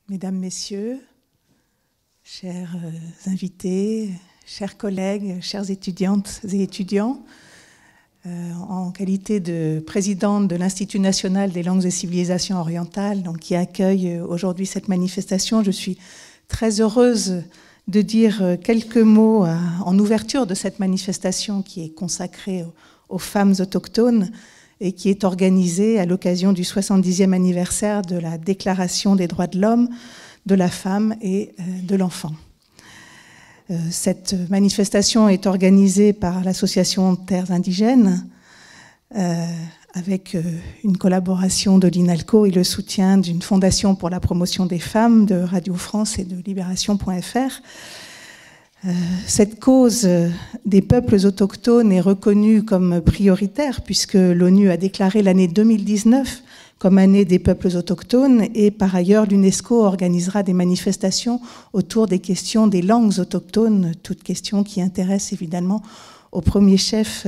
Mesdames, Messieurs, chers invités, chers collègues, chères étudiantes et étudiants, en qualité de présidente de l'Institut national des langues et civilisations orientales, donc qui accueille aujourd'hui cette manifestation, je suis très heureuse de dire quelques mots en ouverture de cette manifestation qui est consacrée aux femmes autochtones et qui est organisée à l'occasion du 70e anniversaire de la Déclaration des droits de l'homme, de la femme et de l'enfant. Cette manifestation est organisée par l'association Terres Indigènes avec une collaboration de l'INALCO et le soutien d'une fondation pour la promotion des femmes de Radio France et de Libération.fr. Cette cause des peuples autochtones est reconnue comme prioritaire puisque l'ONU a déclaré l'année 2019 comme année des peuples autochtones et par ailleurs l'UNESCO organisera des manifestations autour des questions des langues autochtones, toute question qui intéresse évidemment au premier chef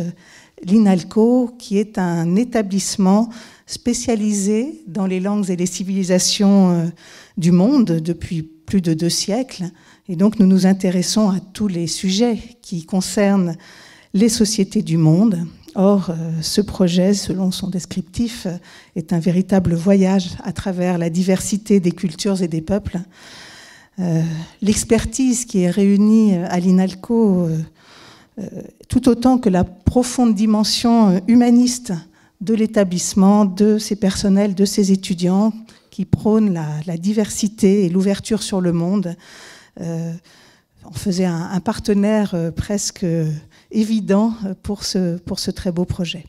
l'INALCO, qui est un établissement spécialisé dans les langues et les civilisations du monde depuis plus de 2 siècles. Et donc nous nous intéressons à tous les sujets qui concernent les sociétés du monde. Or, ce projet, selon son descriptif, est un véritable voyage à travers la diversité des cultures et des peuples. L'expertise qui est réunie à l'INALCO, tout autant que la profonde dimension humaniste de l'établissement, de ses personnels, de ses étudiants, qui prônent la diversité et l'ouverture sur le monde, on faisait un partenaire presque évident pour ce très beau projet.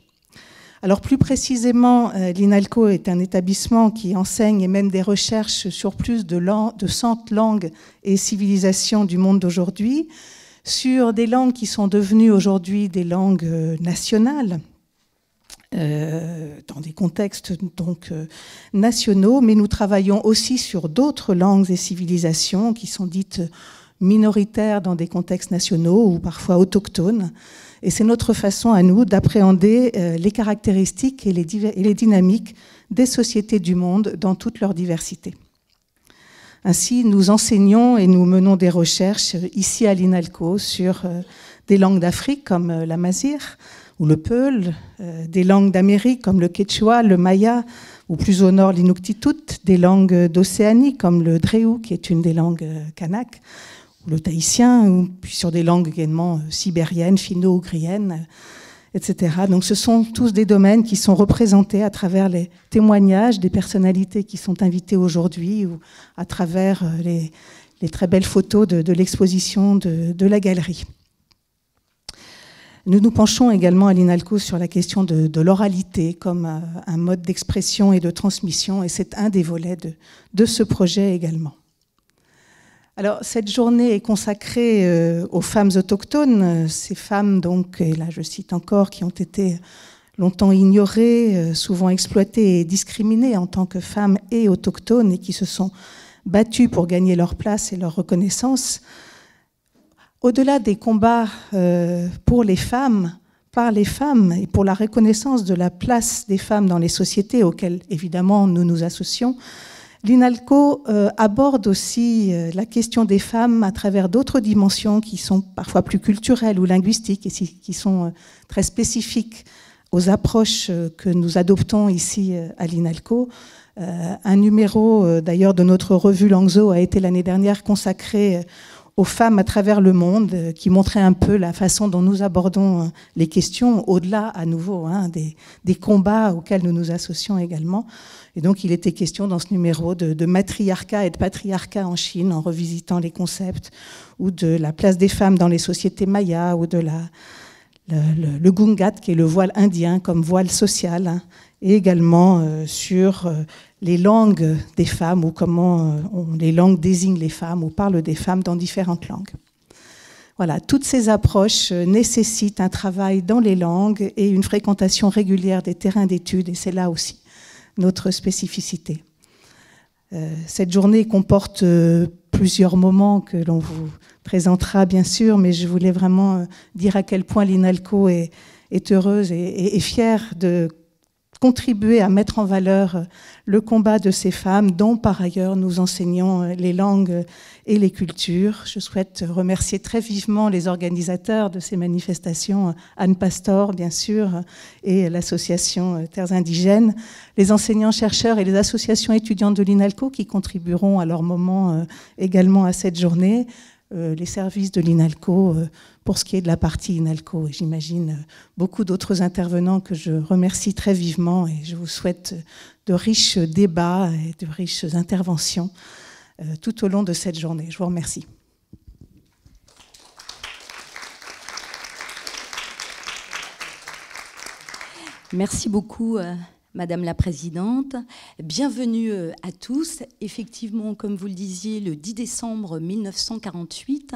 Alors plus précisément, l'INALCO est un établissement qui enseigne et mène des recherches sur plus de 100 langues et civilisations du monde d'aujourd'hui, sur des langues qui sont devenues aujourd'hui des langues nationales, dans des contextes donc nationaux, mais nous travaillons aussi sur d'autres langues et civilisations qui sont dites minoritaires dans des contextes nationaux ou parfois autochtones. Et c'est notre façon à nous d'appréhender les caractéristiques et les dynamiques des sociétés du monde dans toute leur diversité. Ainsi, nous enseignons et nous menons des recherches ici à l'INALCO sur des langues d'Afrique comme l'amazigh ou le peul, des langues d'Amérique comme le quechua, le maya, ou plus au nord l'inuktitut, des langues d'Océanie comme le dreu, qui est une des langues kanak, ou le tahitien, ou puis sur des langues également sibériennes, finno-ougriennes, etc. Donc ce sont tous des domaines qui sont représentés à travers les témoignages des personnalités qui sont invitées aujourd'hui ou à travers les très belles photos de l'exposition de la galerie. Nous nous penchons également à l'INALCO sur la question de l'oralité comme un mode d'expression et de transmission, et c'est un des volets de ce projet également. Alors, cette journée est consacrée aux femmes autochtones, ces femmes, donc, et là je cite encore, qui ont été longtemps ignorées, souvent exploitées et discriminées en tant que femmes et autochtones, et qui se sont battues pour gagner leur place et leur reconnaissance. Au-delà des combats pour les femmes, par les femmes, et pour la reconnaissance de la place des femmes dans les sociétés auxquelles, évidemment, nous nous associons, l'INALCO aborde aussi la question des femmes à travers d'autres dimensions qui sont parfois plus culturelles ou linguistiques et qui sont très spécifiques aux approches que nous adoptons ici à l'INALCO. Un numéro d'ailleurs de notre revue Langzo a été l'année dernière consacré aux femmes à travers le monde, qui montrait un peu la façon dont nous abordons les questions, au-delà à nouveau des combats auxquels nous nous associons également. Et donc il était question dans ce numéro de matriarcat et de patriarcat en Chine, en revisitant les concepts, ou de la place des femmes dans les sociétés mayas, ou de le gungat, qui est le voile indien comme voile social, et également sur les langues des femmes, ou comment les langues désignent les femmes, ou parlent des femmes dans différentes langues. Voilà, toutes ces approches nécessitent un travail dans les langues et une fréquentation régulière des terrains d'études, et c'est là aussi notre spécificité. Cette journée comporte plusieurs moments que l'on vous présentera bien sûr, mais je voulais vraiment dire à quel point l'INALCO est heureuse et fière de contribuer à mettre en valeur le combat de ces femmes, dont par ailleurs nous enseignons les langues et les cultures. Je souhaite remercier très vivement les organisateurs de ces manifestations, Anne Pastor bien sûr, et l'association Terres Indigènes, les enseignants-chercheurs et les associations étudiantes de l'INALCO qui contribueront à leur moment également à cette journée, les services de l'INALCO pour ce qui est de la partie INALCO, et j'imagine beaucoup d'autres intervenants que je remercie très vivement, et je vous souhaite de riches débats et de riches interventions tout au long de cette journée. Je vous remercie. Merci beaucoup, Madame la Présidente. Bienvenue à tous. Effectivement, comme vous le disiez, le 10 décembre 1948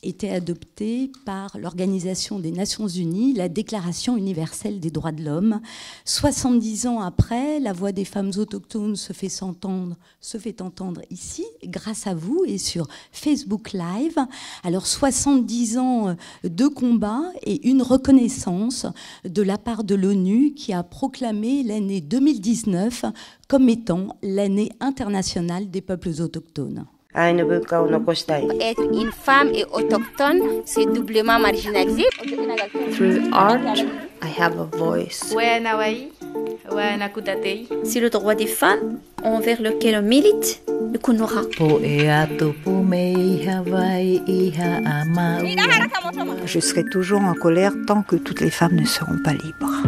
était adoptée par l'Organisation des Nations Unies la Déclaration universelle des droits de l'homme. 70 ans après, la voix des femmes autochtones se fait entendre ici, grâce à vous et sur Facebook Live. Alors, 70 ans de combat et une reconnaissance de la part de l'ONU qui a proclamé l'année 2019 comme étant l'année internationale des peuples autochtones. Être une femme et autochtone, c'est doublement marginalisé. Through art, I have a voice. C'est le droit des femmes envers lequel on milite et qu'on aura. Je serai toujours en colère tant que toutes les femmes ne seront pas libres.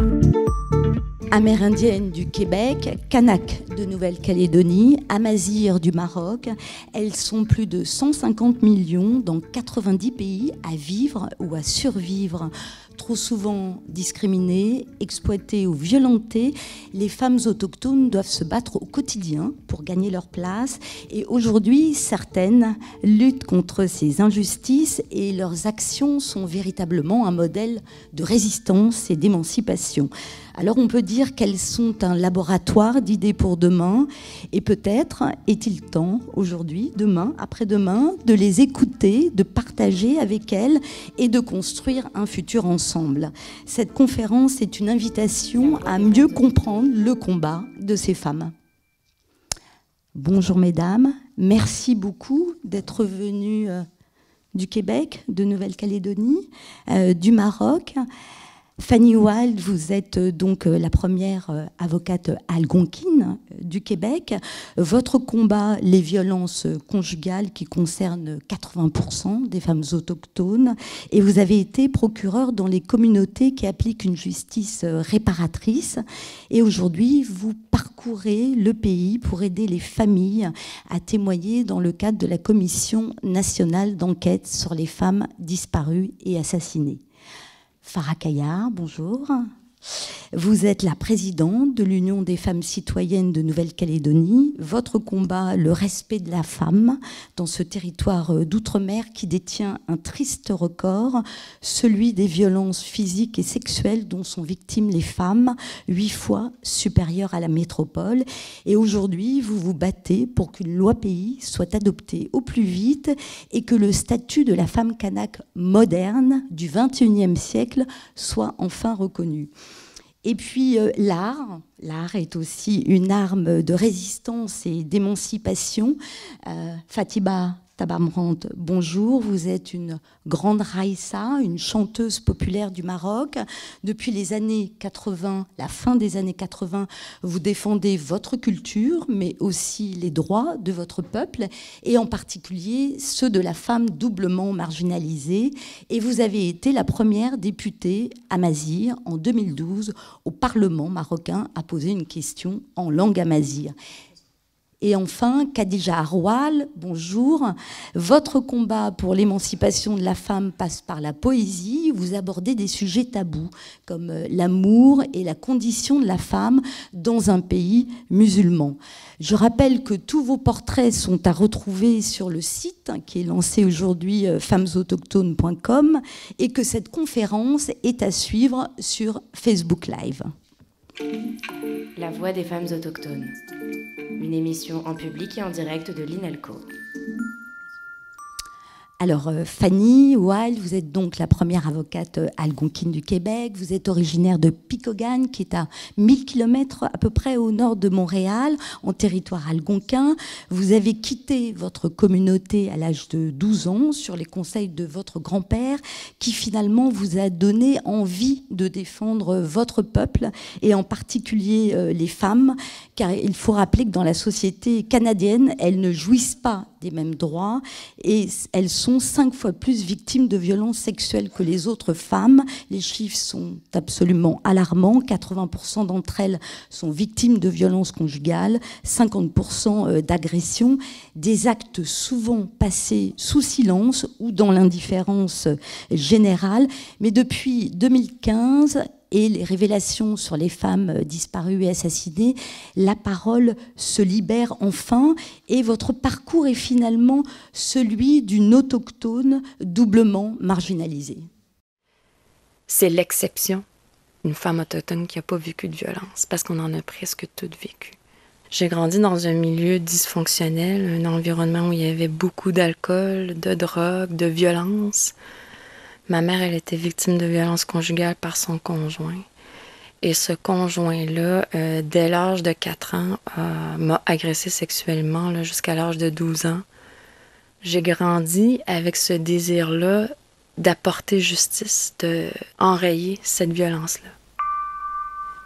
Amérindiennes du Québec, Kanak de Nouvelle-Calédonie, Amazigh du Maroc. Elles sont plus de 150 millions dans 90 pays à vivre ou à survivre. Trop souvent discriminées, exploitées ou violentées, les femmes autochtones doivent se battre au quotidien pour gagner leur place. Et aujourd'hui, certaines luttent contre ces injustices et leurs actions sont véritablement un modèle de résistance et d'émancipation. Alors on peut dire qu'elles sont un laboratoire d'idées pour demain et peut-être est-il temps aujourd'hui, demain, après-demain, de les écouter, de partager avec elles et de construire un futur ensemble. Cette conférence est une invitation à mieux comprendre le combat de ces femmes. Bonjour mesdames, merci beaucoup d'être venues du Québec, de Nouvelle-Calédonie, du Maroc. Fanny Wild, vous êtes donc la première avocate algonquine du Québec. Votre combat, les violences conjugales qui concernent 80% des femmes autochtones, et vous avez été procureure dans les communautés qui appliquent une justice réparatrice. Et aujourd'hui, vous parcourez le pays pour aider les familles à témoigner dans le cadre de la Commission nationale d'enquête sur les femmes disparues et assassinées. Farah Kayar, bonjour. Vous êtes la présidente de l'Union des femmes citoyennes de Nouvelle-Calédonie. Votre combat, le respect de la femme dans ce territoire d'outre-mer qui détient un triste record, celui des violences physiques et sexuelles dont sont victimes les femmes, 8 fois supérieures à la métropole. Et aujourd'hui, vous vous battez pour qu'une loi pays soit adoptée au plus vite et que le statut de la femme kanak moderne du XXIe siècle soit enfin reconnu. Et puis l'art est aussi une arme de résistance et d'émancipation. Fatima Tabamrand, bonjour. Vous êtes une grande raïssa, une chanteuse populaire du Maroc. Depuis les années 80, la fin des années 80, vous défendez votre culture, mais aussi les droits de votre peuple, et en particulier ceux de la femme doublement marginalisée. Et vous avez été la première députée amazigh en 2012 au Parlement marocain à poser une question en langue amazigh. Et enfin, Khadija Arwal, bonjour. Votre combat pour l'émancipation de la femme passe par la poésie. Vous abordez des sujets tabous comme l'amour et la condition de la femme dans un pays musulman. Je rappelle que tous vos portraits sont à retrouver sur le site qui est lancé aujourd'hui, femmesautochtones.com, et que cette conférence est à suivre sur Facebook Live. La voix des femmes autochtones, une émission en public et en direct de l'INALCO. Alors, Fanny Wild, vous êtes donc la première avocate algonquine du Québec. Vous êtes originaire de Picogan, qui est à 1000 km à peu près au nord de Montréal, en territoire algonquin. Vous avez quitté votre communauté à l'âge de 12 ans sur les conseils de votre grand-père, qui finalement vous a donné envie de défendre votre peuple, et en particulier les femmes, car il faut rappeler que dans la société canadienne, elles ne jouissent pas des mêmes droits et elles sont 5 fois plus victimes de violences sexuelles que les autres femmes. Les chiffres sont absolument alarmants. 80% d'entre elles sont victimes de violences conjugales, 50% d'agressions, des actes souvent passés sous silence ou dans l'indifférence générale. Mais depuis 2015, et les révélations sur les femmes disparues et assassinées, la parole se libère enfin, et votre parcours est finalement celui d'une autochtone doublement marginalisée. C'est l'exception, une femme autochtone qui n'a pas vécu de violence, parce qu'on en a presque toutes vécu. J'ai grandi dans un milieu dysfonctionnel, un environnement où il y avait beaucoup d'alcool, de drogue, de violence. Ma mère, elle était victime de violences conjugales par son conjoint. Et ce conjoint-là, dès l'âge de 4 ans, m'a agressée sexuellement jusqu'à l'âge de 12 ans. J'ai grandi avec ce désir-là d'apporter justice, d'enrayer cette violence-là.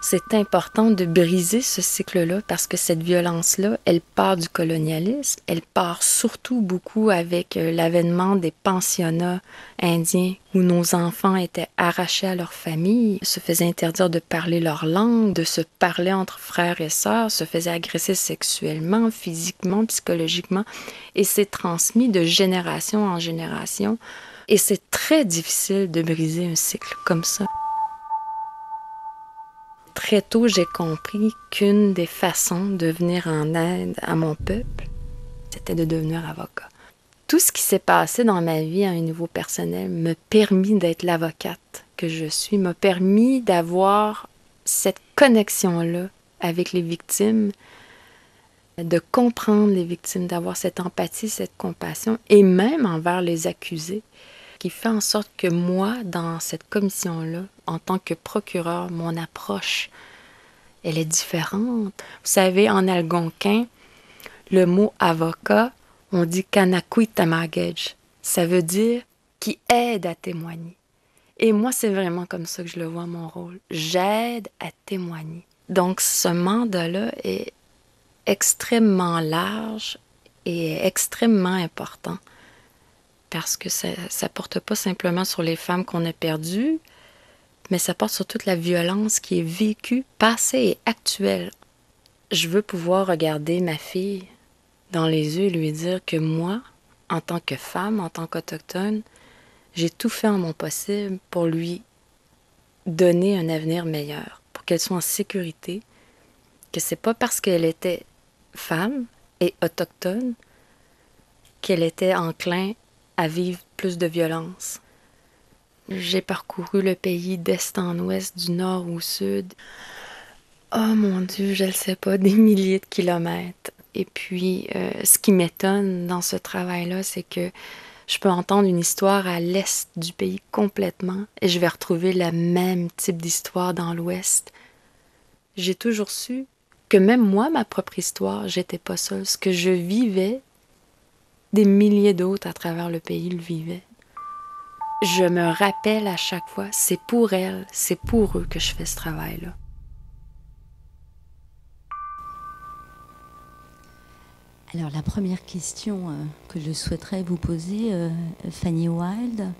C'est important de briser ce cycle-là parce que cette violence-là, elle part du colonialisme, elle part surtout beaucoup avec l'avènement des pensionnats indiens où nos enfants étaient arrachés à leur famille, se faisaient interdire de parler leur langue, de se parler entre frères et sœurs, se faisaient agresser sexuellement, physiquement, psychologiquement, et c'est transmis de génération en génération. Et c'est très difficile de briser un cycle comme ça. Très tôt, j'ai compris qu'une des façons de venir en aide à mon peuple, c'était de devenir avocat. Tout ce qui s'est passé dans ma vie à un niveau personnel m'a permis d'être l'avocate que je suis, m'a permis d'avoir cette connexion-là avec les victimes, de comprendre les victimes, d'avoir cette empathie, cette compassion, et même envers les accusés, qui fait en sorte que moi, dans cette commission-là, en tant que procureur, mon approche, elle est différente. Vous savez, en algonquin, le mot avocat, on dit kanakui tamagej. Ça veut dire qui aide à témoigner. Et moi, c'est vraiment comme ça que je le vois, mon rôle. J'aide à témoigner. Donc, ce mandat-là est extrêmement large et extrêmement important. Parce que ça ne porte pas simplement sur les femmes qu'on a perdues, mais ça porte sur toute la violence qui est vécue, passée et actuelle. Je veux pouvoir regarder ma fille dans les yeux et lui dire que moi, en tant que femme, en tant qu'autochtone, j'ai tout fait en mon possible pour lui donner un avenir meilleur, pour qu'elle soit en sécurité, que c'est pas parce qu'elle était femme et autochtone qu'elle était enclin à vivre plus de violence. J'ai parcouru le pays d'est en ouest, du nord au sud. Oh mon Dieu, je ne sais pas, des milliers de kilomètres. Et puis, ce qui m'étonne dans ce travail-là, c'est que je peux entendre une histoire à l'est du pays complètement et je vais retrouver le même type d'histoire dans l'ouest. J'ai toujours su que même moi, ma propre histoire, j'étais pas seule. Ce que je vivais, des milliers d'autres à travers le pays le vivaient. Je me rappelle à chaque fois, c'est pour elles, c'est pour eux que je fais ce travail-là. Alors la première question que je souhaiterais vous poser, Fanny Wild,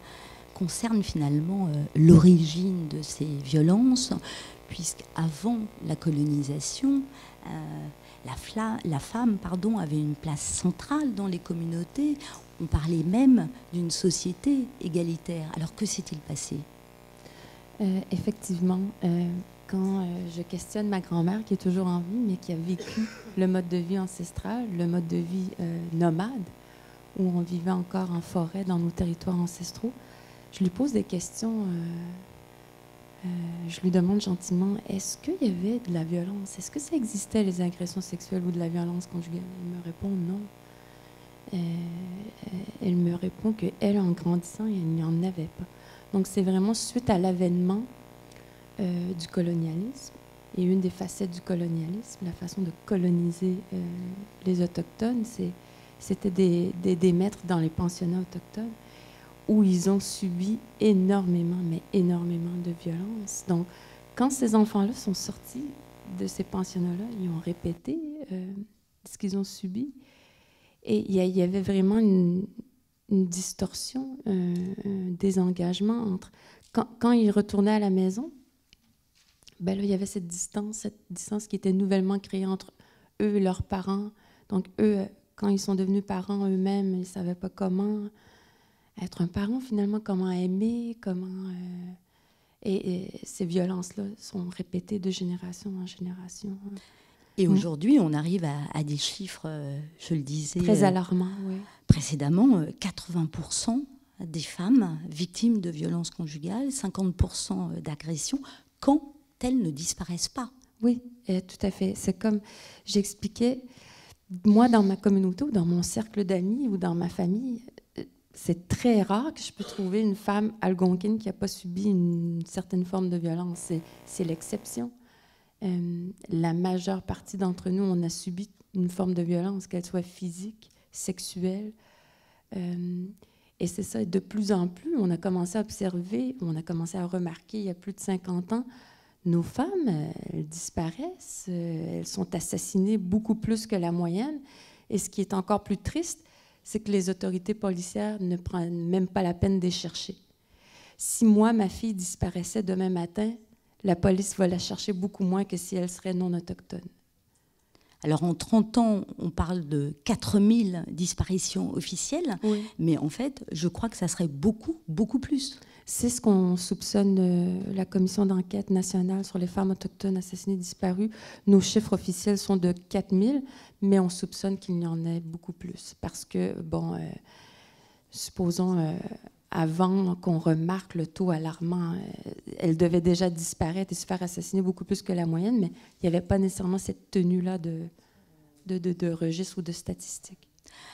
concerne finalement l'origine de ces violences, puisqu'avant la colonisation, la femme avait une place centrale dans les communautés. On parlait même d'une société égalitaire. Alors que s'est-il passé ? Effectivement, quand je questionne ma grand-mère, qui est toujours en vie, mais qui a vécu le mode de vie ancestral, le mode de vie nomade, où on vivait encore en forêt dans nos territoires ancestraux, je lui pose des questions. Je lui demande gentiment, est-ce qu'il y avait de la violence? Est-ce que ça existait, les agressions sexuelles ou de la violence conjugale? Il me répond non. elle me répond qu'elle, en grandissant, il n'y en avait pas. Donc, c'est vraiment suite à l'avènement du colonialisme. Et une des facettes du colonialisme, la façon de coloniser les Autochtones, c'était des maîtres dans les pensionnats autochtones où ils ont subi énormément, mais énormément de violence. Donc, quand ces enfants-là sont sortis de ces pensionnats-là, ils ont répété ce qu'ils ont subi. Et il y avait vraiment une distorsion, un désengagement entre... Quand ils retournaient à la maison, ben là, il y avait cette distance qui était nouvellement créée entre eux et leurs parents. Donc, eux, quand ils sont devenus parents eux-mêmes, ils ne savaient pas comment être un parent, finalement, comment aimer, comment... Et ces violences-là sont répétées de génération en génération. Et aujourd'hui, on arrive à des chiffres, je le disais... Très alarmants, oui. Précédemment, 80% des femmes victimes de violences conjugales, 50% d'agressions, quand elles ne disparaissent pas. Oui, tout à fait. C'est comme j'expliquais, moi, dans ma communauté ou dans mon cercle d'amis ou dans ma famille, c'est très rare que je peux trouver une femme algonquine qui n'a pas subi une certaine forme de violence. C'est l'exception. La majeure partie d'entre nous, on a subi une forme de violence, qu'elle soit physique, sexuelle. Et c'est ça, de plus en plus, on a commencé à observer, on a commencé à remarquer il y a plus de 50 ans, nos femmes, elles disparaissent, elles sont assassinées beaucoup plus que la moyenne. Et ce qui est encore plus triste, c'est que les autorités policières ne prennent même pas la peine de les chercher. Si moi, ma fille disparaissait demain matin, la police va la chercher beaucoup moins que si elle serait non autochtone. Alors, en 30 ans, on parle de 4000 disparitions officielles, oui. Mais en fait, je crois que ça serait beaucoup, beaucoup plus. C'est ce qu'on soupçonne la commission d'enquête nationale sur les femmes autochtones assassinées disparues. Nos chiffres officiels sont de 4000, mais on soupçonne qu'il y en ait beaucoup plus. Parce que, bon, supposons, avant qu'on remarque le taux alarmant, elles devaient déjà disparaître et se faire assassiner beaucoup plus que la moyenne, mais il n'y avait pas nécessairement cette tenue-là de registre ou de statistiques.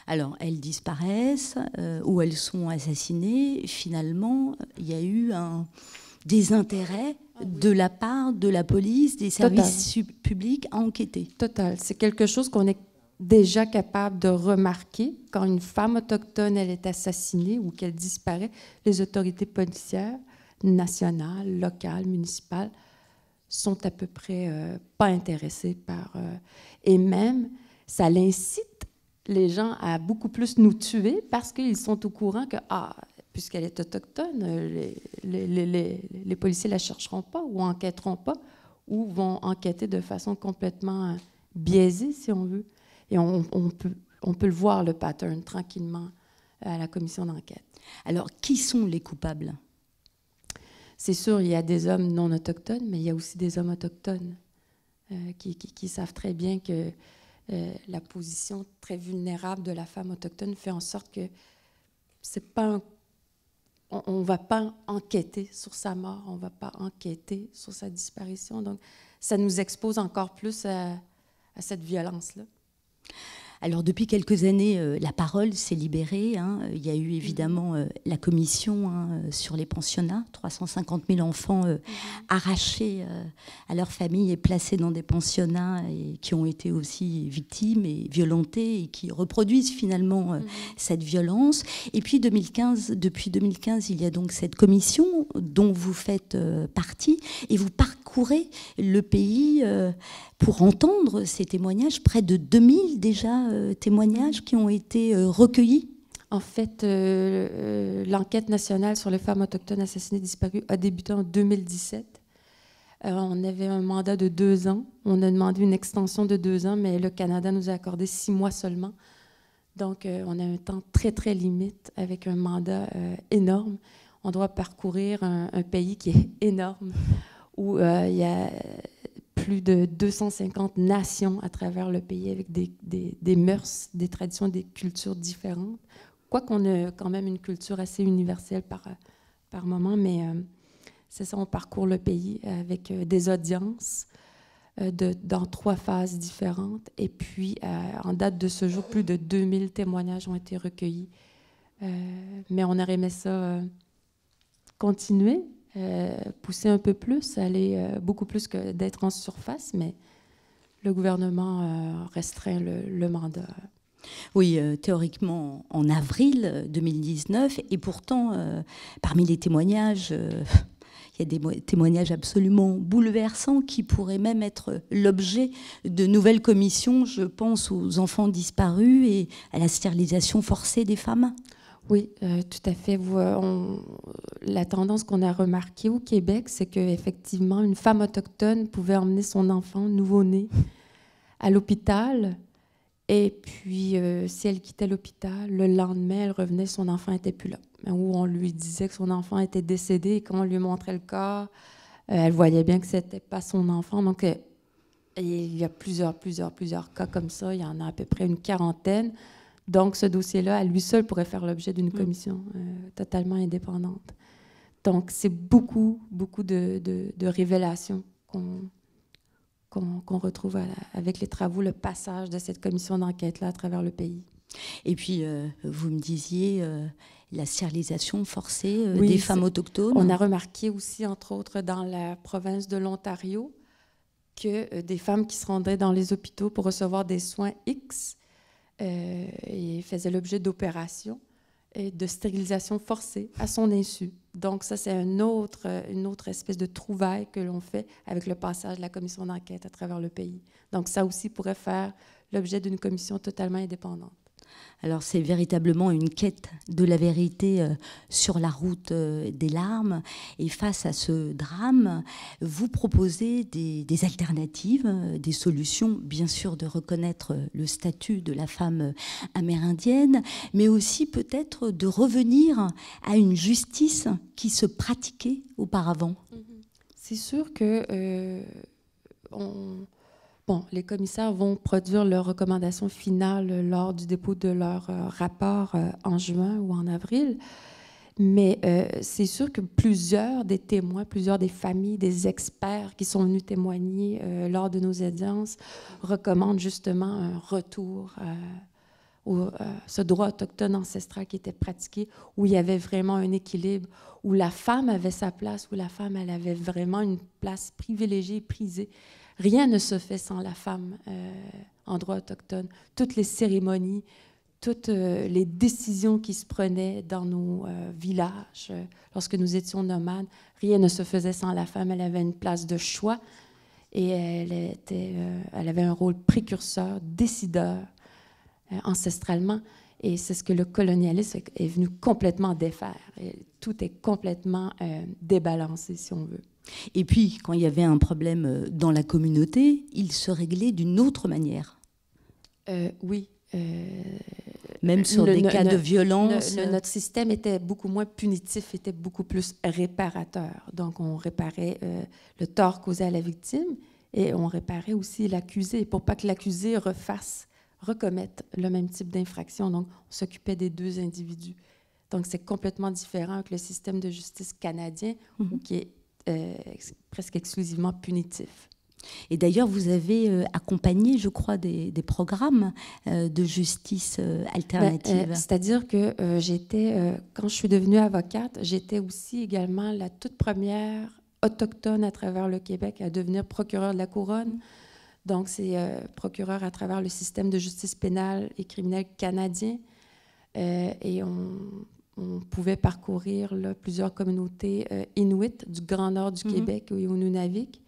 Alors, elles disparaissent ou elles sont assassinées. Finalement, il y a eu un désintérêt de la part de la police, des services publics à enquêter. Total. C'est quelque chose qu'on est déjà capable de remarquer. Quand une femme autochtone elle est assassinée ou qu'elle disparaît, les autorités policières nationales, locales, municipales sont à peu près pas intéressées par... et même, ça l'incite les gens à beaucoup plus nous tuer parce qu'ils sont au courant que, puisqu'elle est autochtone, les policiers ne la chercheront pas ou enquêteront pas ou vont enquêter de façon complètement biaisée, si on veut. Et on peut le voir, le pattern, tranquillement, à la commission d'enquête. Alors, qui sont les coupables? C'est sûr, il y a des hommes non autochtones, mais il y a aussi des hommes autochtones qui savent très bien que la position très vulnérable de la femme autochtone fait en sorte que c'est pas on ne va pas enquêter sur sa mort, on ne va pas enquêter sur sa disparition. Donc, ça nous expose encore plus à cette violence-là. Alors, depuis quelques années, la parole s'est libérée. Hein. Il y a eu évidemment la commission sur les pensionnats, 350 000 enfants arrachés à leur famille et placés dans des pensionnats et qui ont été aussi victimes et violentés et qui reproduisent finalement cette violence. Et puis, depuis 2015, il y a donc cette commission dont vous faites partie et vous parcourez le pays pour entendre ces témoignages, près de 2000 déjà témoignages qui ont été recueillis. En fait, l'enquête nationale sur les femmes autochtones assassinées disparues a débuté en 2017. On avait un mandat de 2 ans. On a demandé une extension de 2 ans, mais le Canada nous a accordé 6 mois seulement. Donc, on a un temps très, très limite avec un mandat énorme. On doit parcourir un pays qui est énorme, où il y a plus de 250 nations à travers le pays avec des mœurs, des traditions, des cultures différentes. Quoiqu'on a quand même une culture assez universelle par moment, mais c'est ça, on parcourt le pays avec des audiences dans 3 phases différentes. Et puis, en date de ce jour, plus de 2000 témoignages ont été recueillis Mais on aurait aimé ça continuer, pousser un peu plus, aller beaucoup plus que d'être en surface, mais le gouvernement restreint le mandat. Oui, théoriquement en avril 2019, et pourtant, parmi les témoignages, il y a des témoignages absolument bouleversants qui pourraient même être l'objet de nouvelles commissions. Je pense aux enfants disparus et à la stérilisation forcée des femmes. Oui, tout à fait. La tendance qu'on a remarquée au Québec, c'est qu'effectivement, une femme autochtone pouvait emmener son enfant nouveau-né à l'hôpital. Et puis, si elle quittait l'hôpital, le lendemain, elle revenait, son enfant n'était plus là. Ou on lui disait que son enfant était décédé, et quand on lui montrait le corps, elle voyait bien que ce n'était pas son enfant. Donc, il y a plusieurs cas comme ça. Il y en a à peu près une quarantaine. Donc, ce dossier-là, à lui seul, pourrait faire l'objet d'une commission totalement indépendante. Donc, c'est beaucoup de révélations qu'on retrouve avec les travaux, le passage de cette commission d'enquête-là à travers le pays. Et puis, vous me disiez la stérilisation forcée des femmes autochtones. On a remarqué aussi, entre autres, dans la province de l'Ontario, que des femmes qui se rendraient dans les hôpitaux pour recevoir des soins X et faisaient l'objet d'opérations et de stérilisation forcée à son insu. Donc ça, c'est une autre espèce de trouvaille que l'on fait avec le passage de la commission d'enquête à travers le pays. Donc ça aussi pourrait faire l'objet d'une commission totalement indépendante. Alors c'est véritablement une quête de la vérité sur la route des larmes. Et face à ce drame, vous proposez des alternatives, des solutions, bien sûr, de reconnaître le statut de la femme amérindienne, mais aussi peut-être de revenir à une justice qui se pratiquait auparavant. C'est sûr que les commissaires vont produire leurs recommandations finales lors du dépôt de leur rapport en juin ou en avril. Mais c'est sûr que plusieurs des témoins, plusieurs des familles, des experts qui sont venus témoigner lors de nos audiences recommandent justement un retour ce droit autochtone ancestral qui était pratiqué, où il y avait vraiment un équilibre, où la femme avait sa place, où la femme elle avait vraiment une place privilégiée, prisée. Rien ne se fait sans la femme en droit autochtone. Toutes les cérémonies, toutes les décisions qui se prenaient dans nos villages, lorsque nous étions nomades, rien ne se faisait sans la femme. Elle avait une place de choix et elle avait un rôle précurseur, décideur, ancestralement. Et c'est ce que le colonialisme est venu complètement défaire. Et tout est complètement débalancé, si on veut. Et puis, quand il y avait un problème dans la communauté, il se réglait d'une autre manière. Oui. Même sur des cas de violence. Notre système était beaucoup moins punitif, était beaucoup plus réparateur. Donc, on réparait le tort causé à la victime et on réparait aussi l'accusé pour pas que l'accusé recommette le même type d'infraction. Donc, on s'occupait des deux individus. Donc, c'est complètement différent avec le système de justice canadien qui est presque exclusivement punitif. Et d'ailleurs, vous avez accompagné, je crois, des programmes de justice alternative. C'est-à-dire que quand je suis devenue avocate, j'étais aussi également la toute première autochtone à travers le Québec à devenir procureure de la Couronne. Donc, c'est procureur à travers le système de justice pénale et criminelle canadien. Et on pouvait parcourir là, plusieurs communautés inuites du Grand Nord du Québec et au Nunavik.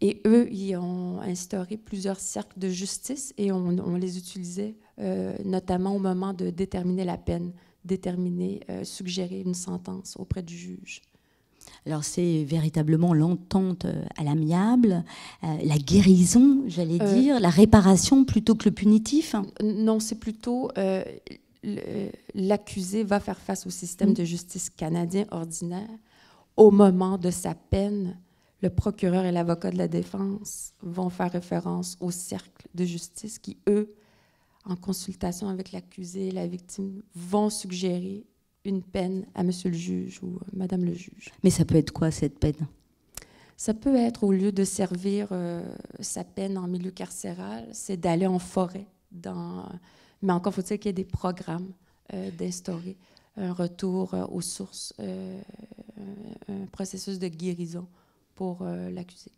Et eux, ils ont instauré plusieurs cercles de justice et on les utilisait notamment au moment de déterminer la peine, suggérer une sentence auprès du juge. Alors c'est véritablement l'entente à l'amiable, la guérison, j'allais dire, la réparation plutôt que le punitif. Non, c'est plutôt l'accusé va faire face au système de justice canadien ordinaire. Au moment de sa peine, le procureur et l'avocat de la défense vont faire référence au cercle de justice qui, eux, en consultation avec l'accusé et la victime, vont suggérer une peine à monsieur le juge ou madame le juge. Mais ça peut être quoi, cette peine? Ça peut être, au lieu de servir sa peine en milieu carcéral, c'est d'aller en forêt. Mais encore faut-il qu'il y ait des programmes d'instaurer un retour aux sources, un processus de guérison pour l'accusé.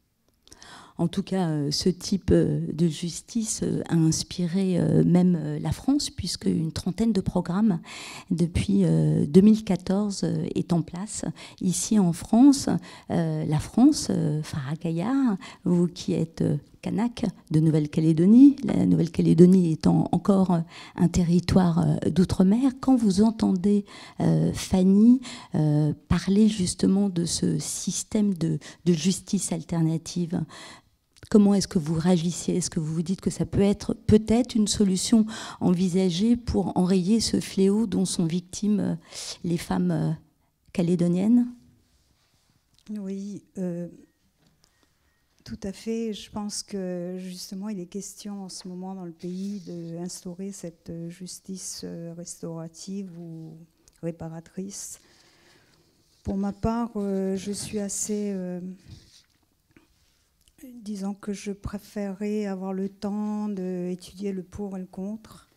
En tout cas, ce type de justice a inspiré même la France, puisque une trentaine de programmes depuis 2014 est en place. Ici en France, la France, Farah Gaillard, vous qui êtes Kanak de Nouvelle-Calédonie, la Nouvelle-Calédonie étant encore un territoire d'outre-mer, quand vous entendez Fanny parler justement de ce système de justice alternative, comment est-ce que vous réagissez? Est-ce que vous vous dites que ça peut être peut-être une solution envisagée pour enrayer ce fléau dont sont victimes les femmes calédoniennes? Oui, tout à fait. Je pense que justement, il est question en ce moment dans le pays d'instaurer cette justice restaurative ou réparatrice. Pour ma part, je suis assez... disons que je préférerais avoir le temps d'étudier le pour et le contre,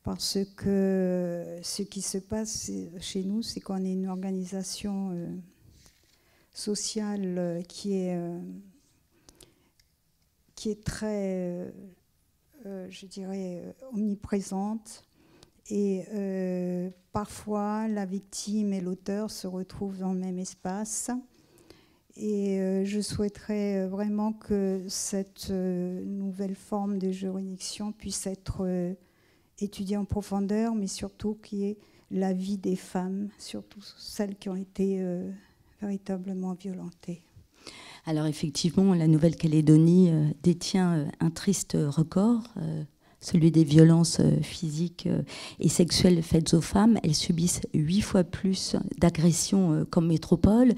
parce que ce qui se passe chez nous, c'est qu'on est une organisation sociale qui est très, je dirais, omniprésente. Et parfois, la victime et l'auteur se retrouvent dans le même espace. Et je souhaiterais vraiment que cette nouvelle forme de juridiction puisse être étudiée en profondeur, mais surtout qu'il y ait la vie des femmes, surtout celles qui ont été véritablement violentées. Alors effectivement, la Nouvelle-Calédonie détient un triste record, celui des violences physiques et sexuelles faites aux femmes. Elles subissent 8 fois plus d'agressions qu'en métropole.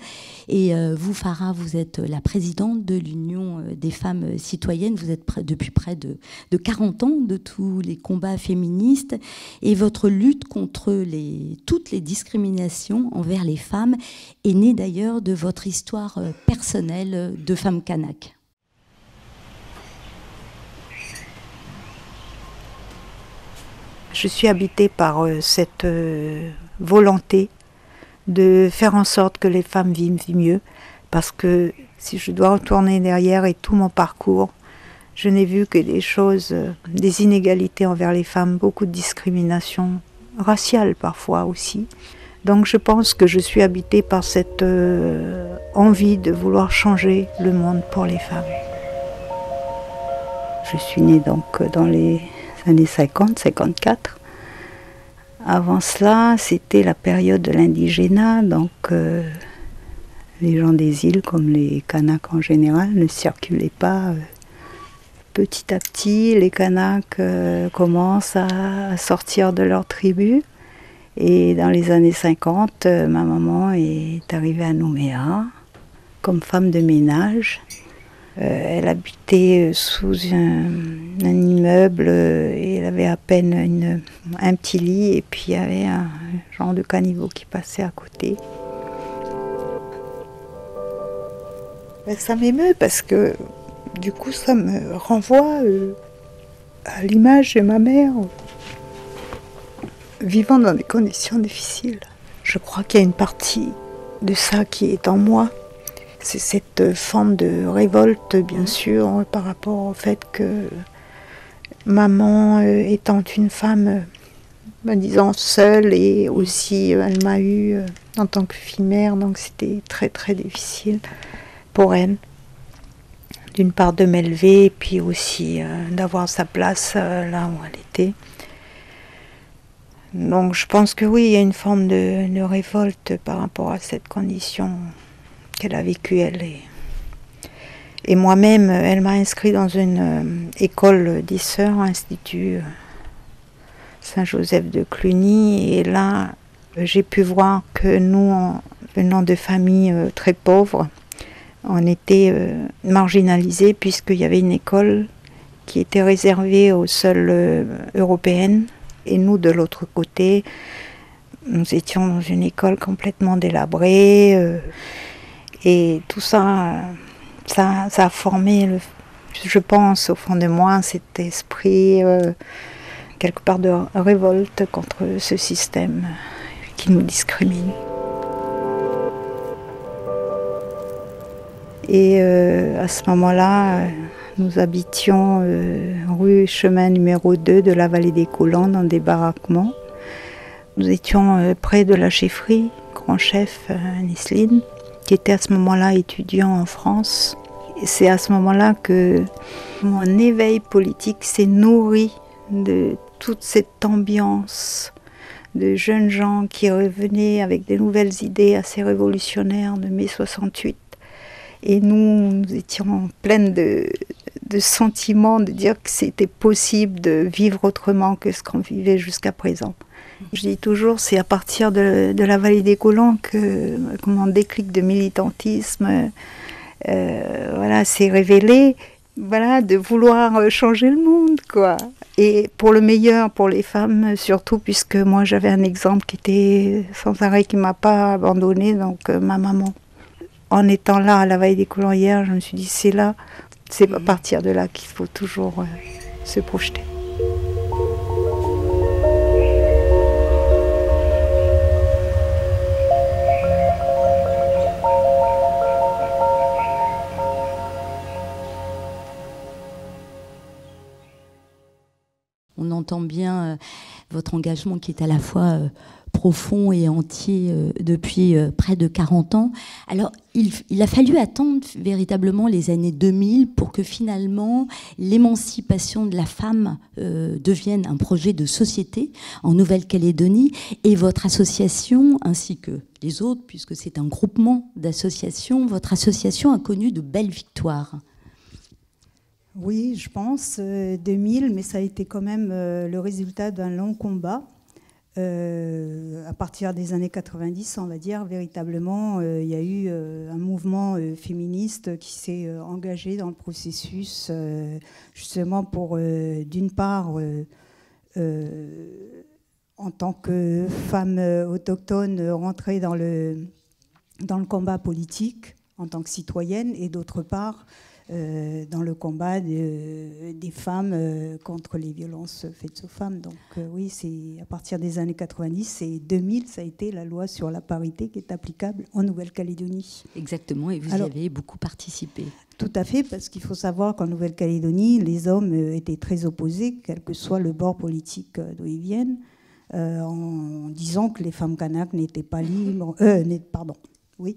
Et vous, Farah, vous êtes la présidente de l'Union des femmes citoyennes. Vous êtes depuis près de 40 ans de tous les combats féministes. Et votre lutte contre toutes les discriminations envers les femmes est née d'ailleurs de votre histoire personnelle de femme kanak. Je suis habitée par cette volonté de faire en sorte que les femmes vivent mieux, parce que si je dois retourner derrière et tout mon parcours, je n'ai vu que des choses, des inégalités envers les femmes, beaucoup de discrimination raciale parfois aussi. Donc je pense que je suis habitée par cette envie de vouloir changer le monde pour les femmes. Je suis née donc dans les années 50, 54. Avant cela, c'était la période de l'indigénat, donc les gens des îles, comme les Kanaks en général, ne circulaient pas. Petit à petit, les Kanaks commencent à sortir de leur tribu. Et dans les années 50, ma maman est arrivée à Nouméa comme femme de ménage. Elle habitait sous un immeuble et elle avait à peine un petit lit, et puis il y avait un genre de caniveau qui passait à côté. Ça m'émeut parce que du coup ça me renvoie à l'image de ma mère vivant dans des conditions difficiles. Je crois qu'il y a une partie de ça qui est en moi. C'est cette forme de révolte, bien sûr, par rapport au fait que maman, étant une femme, disons, seule, et aussi elle m'a eu en tant que fille-mère, donc c'était très très difficile pour elle. D'une part de m'élever, et puis aussi d'avoir sa place là où elle était. Donc je pense que oui, il y a une forme de révolte par rapport à cette condition qu'elle a vécue, elle. Et moi-même, elle m'a inscrit dans une école des sœurs, Institut Saint-Joseph de Cluny. Et là, j'ai pu voir que nous, venant de familles très pauvres, on était marginalisés, puisqu'il y avait une école qui était réservée aux seules européennes. Et nous, de l'autre côté, nous étions dans une école complètement délabrée. Et tout ça, ça a formé, je pense, au fond de moi, cet esprit quelque part de révolte contre ce système qui nous discrimine. Et à ce moment-là, nous habitions rue Chemin numéro 2 de la Vallée des Collants dans des baraquements. Nous étions près de la chefferie, grand chef Nisline, qui était à ce moment-là étudiant en France. Et c'est à ce moment-là que mon éveil politique s'est nourri de toute cette ambiance de jeunes gens qui revenaient avec des nouvelles idées assez révolutionnaires de mai 68. Et nous étions pleines de sentiments, de dire que c'était possible de vivre autrement que ce qu'on vivait jusqu'à présent. Je dis toujours, c'est à partir de la Vallée des Collants que mon déclic de militantisme s'est révélé, de vouloir changer le monde, quoi. Et pour le meilleur, pour les femmes surtout, puisque moi j'avais un exemple qui était sans arrêt, qui ne m'a pas abandonnée, donc ma maman. En étant là à la Vallée des Collants hier, je me suis dit c'est là, c'est à partir de là qu'il faut toujours se projeter. On entend bien votre engagement qui est à la fois profond et entier depuis près de 40 ans. Alors, il a fallu attendre véritablement les années 2000 pour que finalement l'émancipation de la femme devienne un projet de société en Nouvelle-Calédonie, et votre association, ainsi que les autres, puisque c'est un groupement d'associations, votre association a connu de belles victoires. Oui, je pense, 2000, mais ça a été quand même le résultat d'un long combat. À partir des années 90, on va dire, véritablement, il y a eu un mouvement féministe qui s'est engagé dans le processus, justement pour, d'une part, en tant que femme autochtone, rentrer dans le combat politique en tant que citoyenne, et d'autre part, dans le combat des femmes contre les violences faites aux femmes. Donc oui, c'est à partir des années 90 et 2000, ça a été la loi sur la parité qui est applicable en Nouvelle-Calédonie. Exactement, et vous y avez beaucoup participé. Tout à fait, parce qu'il faut savoir qu'en Nouvelle-Calédonie, les hommes étaient très opposés, quel que soit le bord politique d'où ils viennent, en disant que les femmes kanaks n'étaient pas libres... Oui,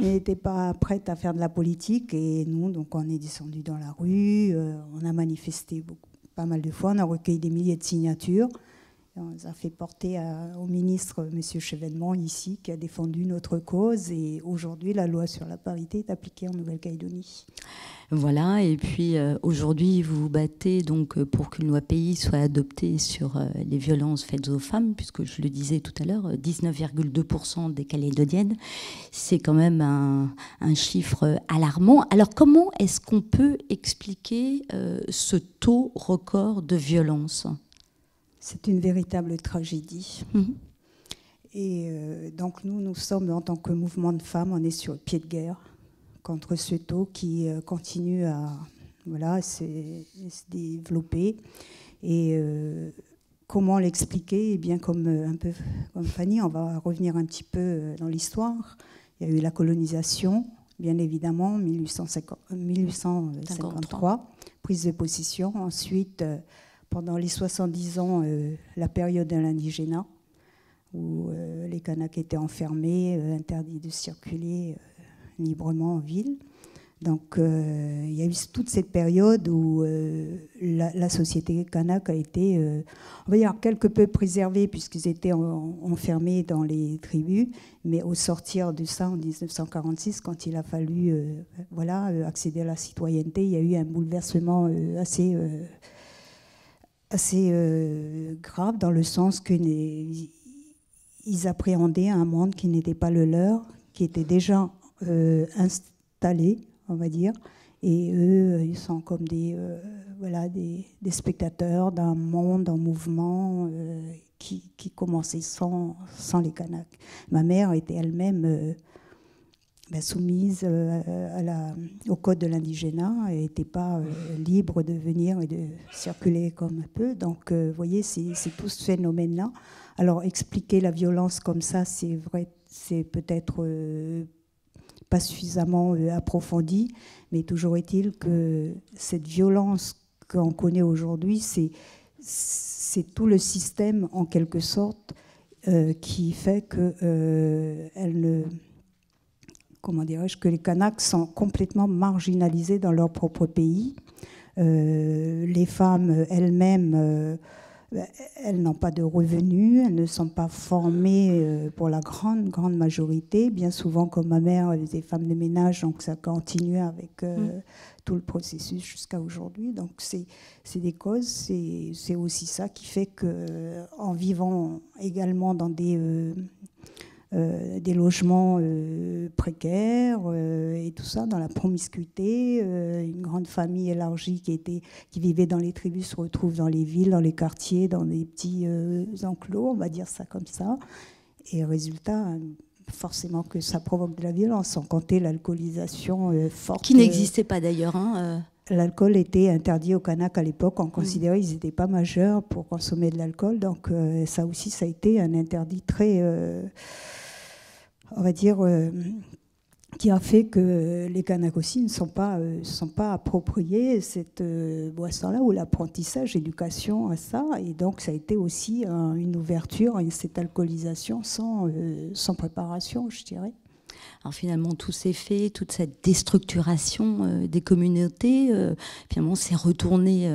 n'était pas prête à faire de la politique, et nous, donc, on est descendu dans la rue, on a manifesté pas mal de fois, on a recueilli des milliers de signatures, et on les a fait porter au ministre, M. Chevènement, ici, qui a défendu notre cause, et aujourd'hui, la loi sur la parité est appliquée en Nouvelle-Calédonie. Voilà, et puis aujourd'hui, vous vous battez donc pour qu'une loi pays soit adoptée sur les violences faites aux femmes, puisque je le disais tout à l'heure, 19,2% des Calédoniennes, c'est quand même un chiffre alarmant. Alors comment est-ce qu'on peut expliquer ce taux record de violence ? C'est une véritable tragédie. Et donc nous sommes, en tant que mouvement de femmes, on est sur le pied de guerre contre ce taux qui continue à se développer. Et comment l'expliquer ? Eh bien, un peu comme Fanny, on va revenir un petit peu dans l'histoire. Il y a eu la colonisation, bien évidemment, 1853, prise de possession. Ensuite, pendant les 70 ans, la période de l'indigénat, où les Kanaks étaient enfermés, interdits de circuler librement en ville. Donc il y a eu toute cette période où la société kanak a été, on va dire, quelque peu préservée, puisqu'ils étaient enfermés dans les tribus, mais au sortir de ça, en 1946, quand il a fallu accéder à la citoyenneté, il y a eu un bouleversement assez grave, dans le sens qu'ils appréhendaient un monde qui n'était pas le leur, qui était déjà installés, on va dire, et eux, ils sont comme des spectateurs d'un monde en mouvement qui commençait sans les Kanaks. Ma mère était elle-même soumise au code de l'indigénat et n'était pas libre de venir et de circuler comme un peu. Donc, vous voyez, c'est tout ce phénomène-là. Alors, expliquer la violence comme ça, c'est vrai, c'est peut-être pas suffisamment approfondi, mais toujours est-il que cette violence qu'on connaît aujourd'hui, c'est tout le système, en quelque sorte, qui fait que que les Kanaks sont complètement marginalisés dans leur propre pays. Les femmes elles-mêmes, elles n'ont pas de revenus, elles ne sont pas formées pour la grande majorité. Bien souvent, comme ma mère, elle était femme de ménage, donc ça continue avec tout le processus jusqu'à aujourd'hui. Donc c'est des causes, c'est aussi ça qui fait qu'en vivant également dans des logements précaires et tout ça, dans la promiscuité. Une grande famille élargie qui vivait dans les tribus se retrouve dans les villes, dans les quartiers, dans des petits enclos, on va dire ça comme ça. Et résultat, forcément que ça provoque de la violence, sans compter l'alcoolisation forte. Qui n'existait pas d'ailleurs. L'alcool était interdit aux Kanaks à l'époque. On considérait qu'ils n'étaient pas majeurs pour consommer de l'alcool. Donc ça aussi, ça a été un interdit très... on va dire, qui a fait que les Kanaks aussi ne sont pas appropriés cette boisson-là, ou l'apprentissage, l'éducation à ça. Et donc, ça a été aussi une ouverture à cette alcoolisation sans préparation, je dirais. Alors finalement, tous ces faits, toute cette déstructuration des communautés, finalement, s'est retourné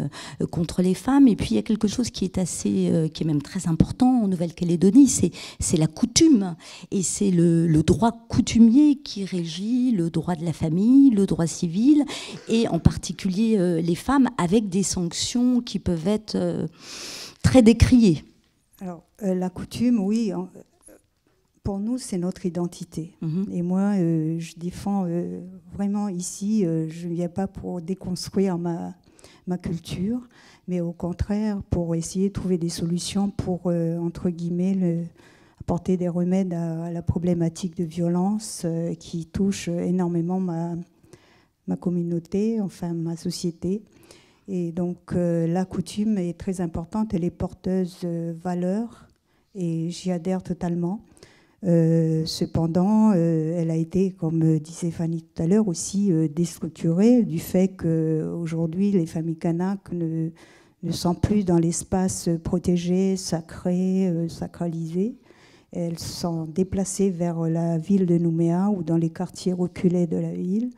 contre les femmes. Et puis, il y a quelque chose qui est même très important en Nouvelle-Calédonie, c'est la coutume. Et c'est le droit coutumier qui régit le droit de la famille, le droit civil, et en particulier les femmes, avec des sanctions qui peuvent être très décriées. Alors, la coutume, oui... Pour nous, c'est notre identité. Et moi, je défends vraiment ici, je ne viens pas pour déconstruire ma culture, mais au contraire, pour essayer de trouver des solutions pour, entre guillemets, apporter des remèdes à la problématique de violence qui touche énormément ma communauté, enfin ma société. Et donc, la coutume est très importante, elle est porteuse de valeurs, et j'y adhère totalement. Cependant, elle a été, comme disait Fanny tout à l'heure, aussi déstructurée du fait qu'aujourd'hui, les familles Kanaks ne sont plus dans l'espace protégé, sacré, sacralisé. Elles sont déplacées vers la ville de Nouméa ou dans les quartiers reculés de la ville,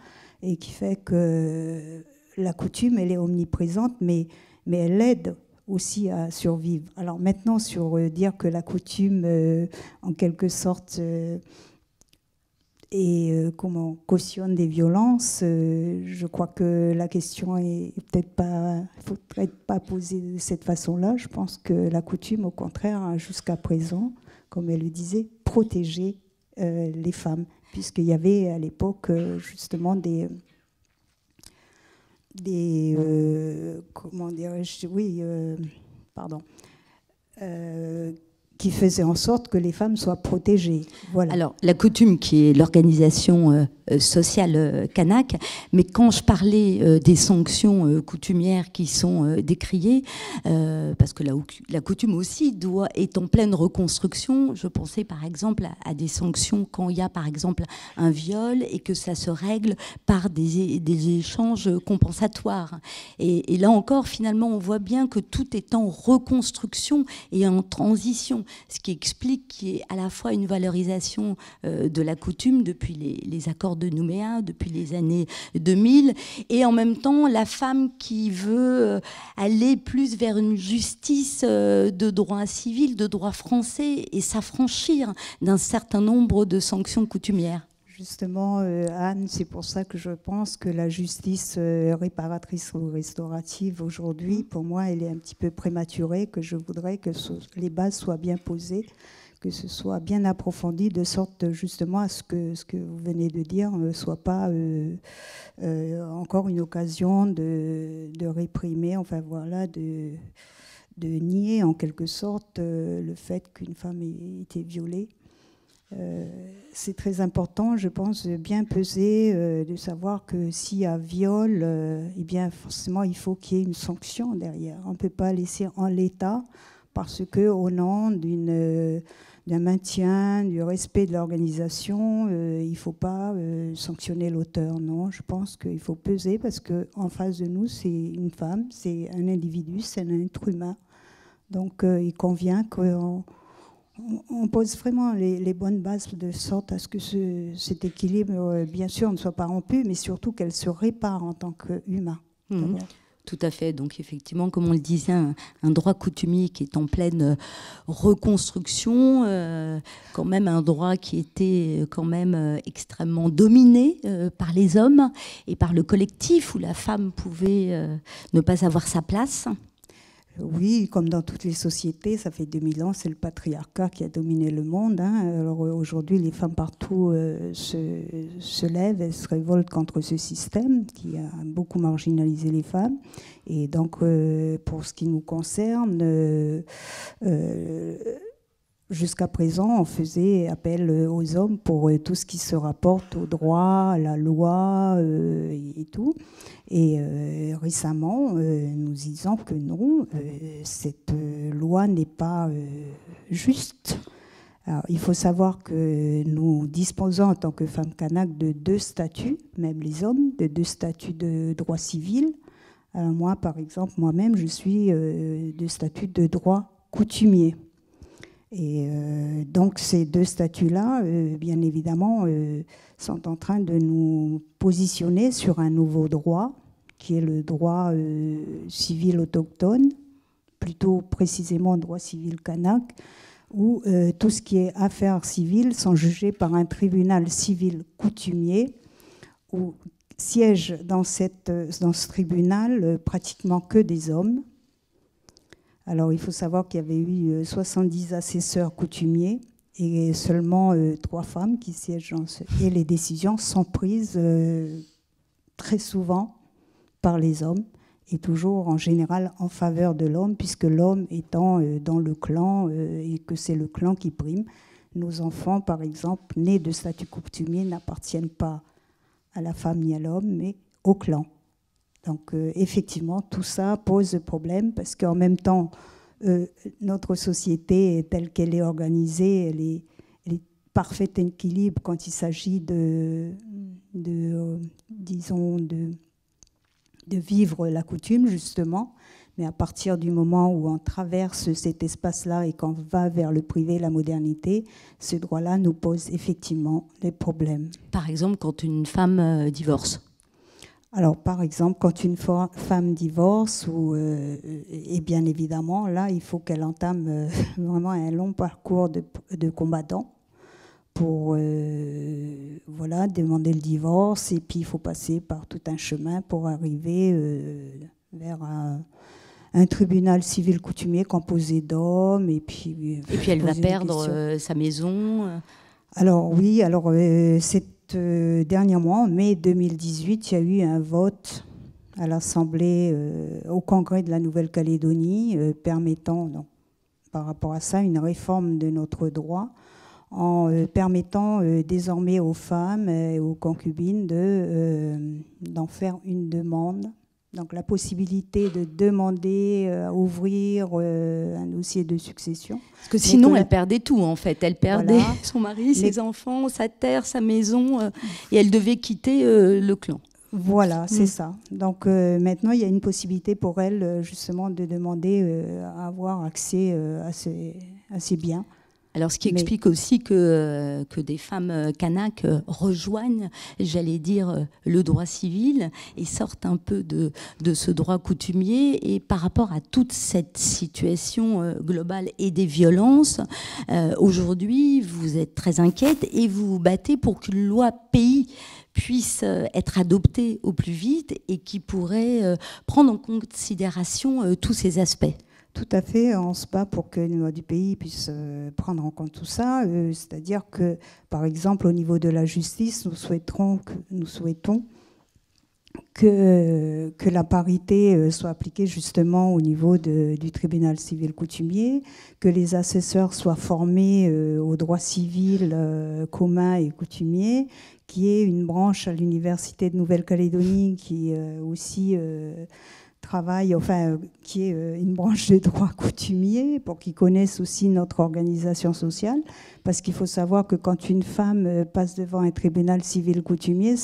et qui fait que la coutume, elle est omniprésente, mais elle aide aussi à survivre. Alors maintenant, sur dire que la coutume, en quelque sorte, cautionne des violences, je crois que la question est peut-être pas, faudrait pas poser de cette façon-là. Je pense que la coutume, au contraire, a jusqu'à présent, comme elle le disait, protégé les femmes, puisqu'il y avait à l'époque justement comment dirais-je, qui faisait en sorte que les femmes soient protégées. Voilà. Alors, la coutume, qui est l'organisation sociale kanak, mais quand je parlais des sanctions coutumières qui sont décriées, parce que la coutume aussi est en pleine reconstruction, je pensais par exemple à des sanctions quand il y a par exemple un viol et que ça se règle par des échanges compensatoires. Et là encore, finalement, on voit bien que tout est en reconstruction et en transition, ce qui explique qu'il y ait à la fois une valorisation de la coutume depuis les accords de Nouméa, depuis les années 2000, et en même temps la femme qui veut aller plus vers une justice de droit civil, de droit français, et s'affranchir d'un certain nombre de sanctions coutumières. Justement, Anne, c'est pour ça que je pense que la justice réparatrice ou restaurative aujourd'hui, pour moi, elle est un petit peu prématurée, que je voudrais que les bases soient bien posées, que ce soit bien approfondi, de sorte justement à ce que vous venez de dire ne soit pas encore une occasion de réprimer, enfin voilà, de nier en quelque sorte le fait qu'une femme ait été violée. C'est très important, je pense, de bien peser, de savoir que s'il y a viol, eh bien forcément il faut qu'il y ait une sanction derrière. On ne peut pas laisser en l'état parce que au nom d'un maintien, du respect de l'organisation, il ne faut pas sanctionner l'auteur. Non, je pense qu'il faut peser parce qu'en face de nous, c'est une femme, c'est un individu, c'est un être humain. Donc il convient qu'on pose vraiment les bonnes bases de sorte à ce que cet équilibre, bien sûr, ne soit pas rompu, mais surtout qu'elle se répare en tant qu'humain. Tout à fait. Donc effectivement, comme on le disait, un droit coutumier qui est en pleine reconstruction, quand même un droit qui était quand même extrêmement dominé par les hommes et par le collectif où la femme pouvait ne pas avoir sa place. Oui, comme dans toutes les sociétés, ça fait 2000 ans, c'est le patriarcat qui a dominé le monde. Alors aujourd'hui, les femmes partout se lèvent, elles se révoltent contre ce système qui a beaucoup marginalisé les femmes. Et donc, pour ce qui nous concerne, jusqu'à présent, on faisait appel aux hommes pour tout ce qui se rapporte au droit, à la loi et tout. Et récemment, nous disons que non, cette loi n'est pas juste. Alors, il faut savoir que nous disposons en tant que femmes kanak de 2 statuts, même les hommes, de 2 statuts de droit civil. Alors, moi, par exemple, moi-même, je suis de statut de droit coutumier. Et donc ces 2 statuts-là, bien évidemment, sont en train de nous positionner sur un nouveau droit, qui est le droit civil autochtone, plutôt précisément le droit civil kanak, où tout ce qui est affaires civiles sont jugées par un tribunal civil coutumier, où siègent dans ce tribunal pratiquement que des hommes. Alors, il faut savoir qu'il y avait eu 70 assesseurs coutumiers et seulement 3 femmes qui siègent dans et les décisions sont prises très souvent par les hommes et toujours en général en faveur de l'homme, puisque l'homme étant dans le clan et que c'est le clan qui prime. Nos enfants, par exemple, nés de statut coutumier, n'appartiennent pas à la femme ni à l'homme, mais au clan. Donc effectivement, tout ça pose problème parce qu'en même temps, notre société telle qu'elle est organisée, elle est parfait équilibre quand il s'agit de vivre la coutume, justement. Mais à partir du moment où on traverse cet espace-là et qu'on va vers le privé, la modernité, ce droit-là nous pose effectivement des problèmes. Par exemple, quand une femme divorce. Alors, par exemple, quand une femme divorce, et bien évidemment, là, il faut qu'elle entame vraiment un long parcours de combattant pour demander le divorce. Et puis, il faut passer par tout un chemin pour arriver vers un tribunal civil coutumier composé d'hommes. Et puis elle va perdre sa maison. Alors, oui, c'est... Dernièrement, en mai 2018, il y a eu un vote à l'Assemblée, au Congrès de la Nouvelle-Calédonie, permettant, donc, par rapport à ça, une réforme de notre droit, en permettant désormais aux femmes et aux concubines d'en faire une demande. Donc la possibilité de demander à ouvrir un dossier de succession. Parce que sinon, elle perdait tout, en fait. Elle perdait son mari, ses enfants, sa terre, sa maison, et elle devait quitter le clan. Voilà, c'est ça. Donc maintenant, il y a une possibilité pour elle, justement, de demander à avoir accès à ces biens. Alors, ce qui explique aussi que des femmes kanak rejoignent, j'allais dire, le droit civil et sortent un peu de ce droit coutumier. Et par rapport à toute cette situation globale et des violences, aujourd'hui, vous êtes très inquiète et vous vous battez pour qu'une loi pays puisse être adoptée au plus vite et qui pourrait prendre en considération tous ces aspects. Tout à fait, on se bat pour que les lois du pays puissent prendre en compte tout ça. C'est-à-dire que, par exemple, au niveau de la justice, nous souhaitons que la parité soit appliquée justement au niveau du tribunal civil coutumier, que les assesseurs soient formés au droit civil commun et coutumier, qu'il y ait une branche à l'Université de Nouvelle-Calédonie qui aussi travaille, enfin, qui est une branche de droit coutumier pour qu'ils connaissent aussi notre organisation sociale. Parce qu'il faut savoir que quand une femme passe devant un tribunal civil coutumier,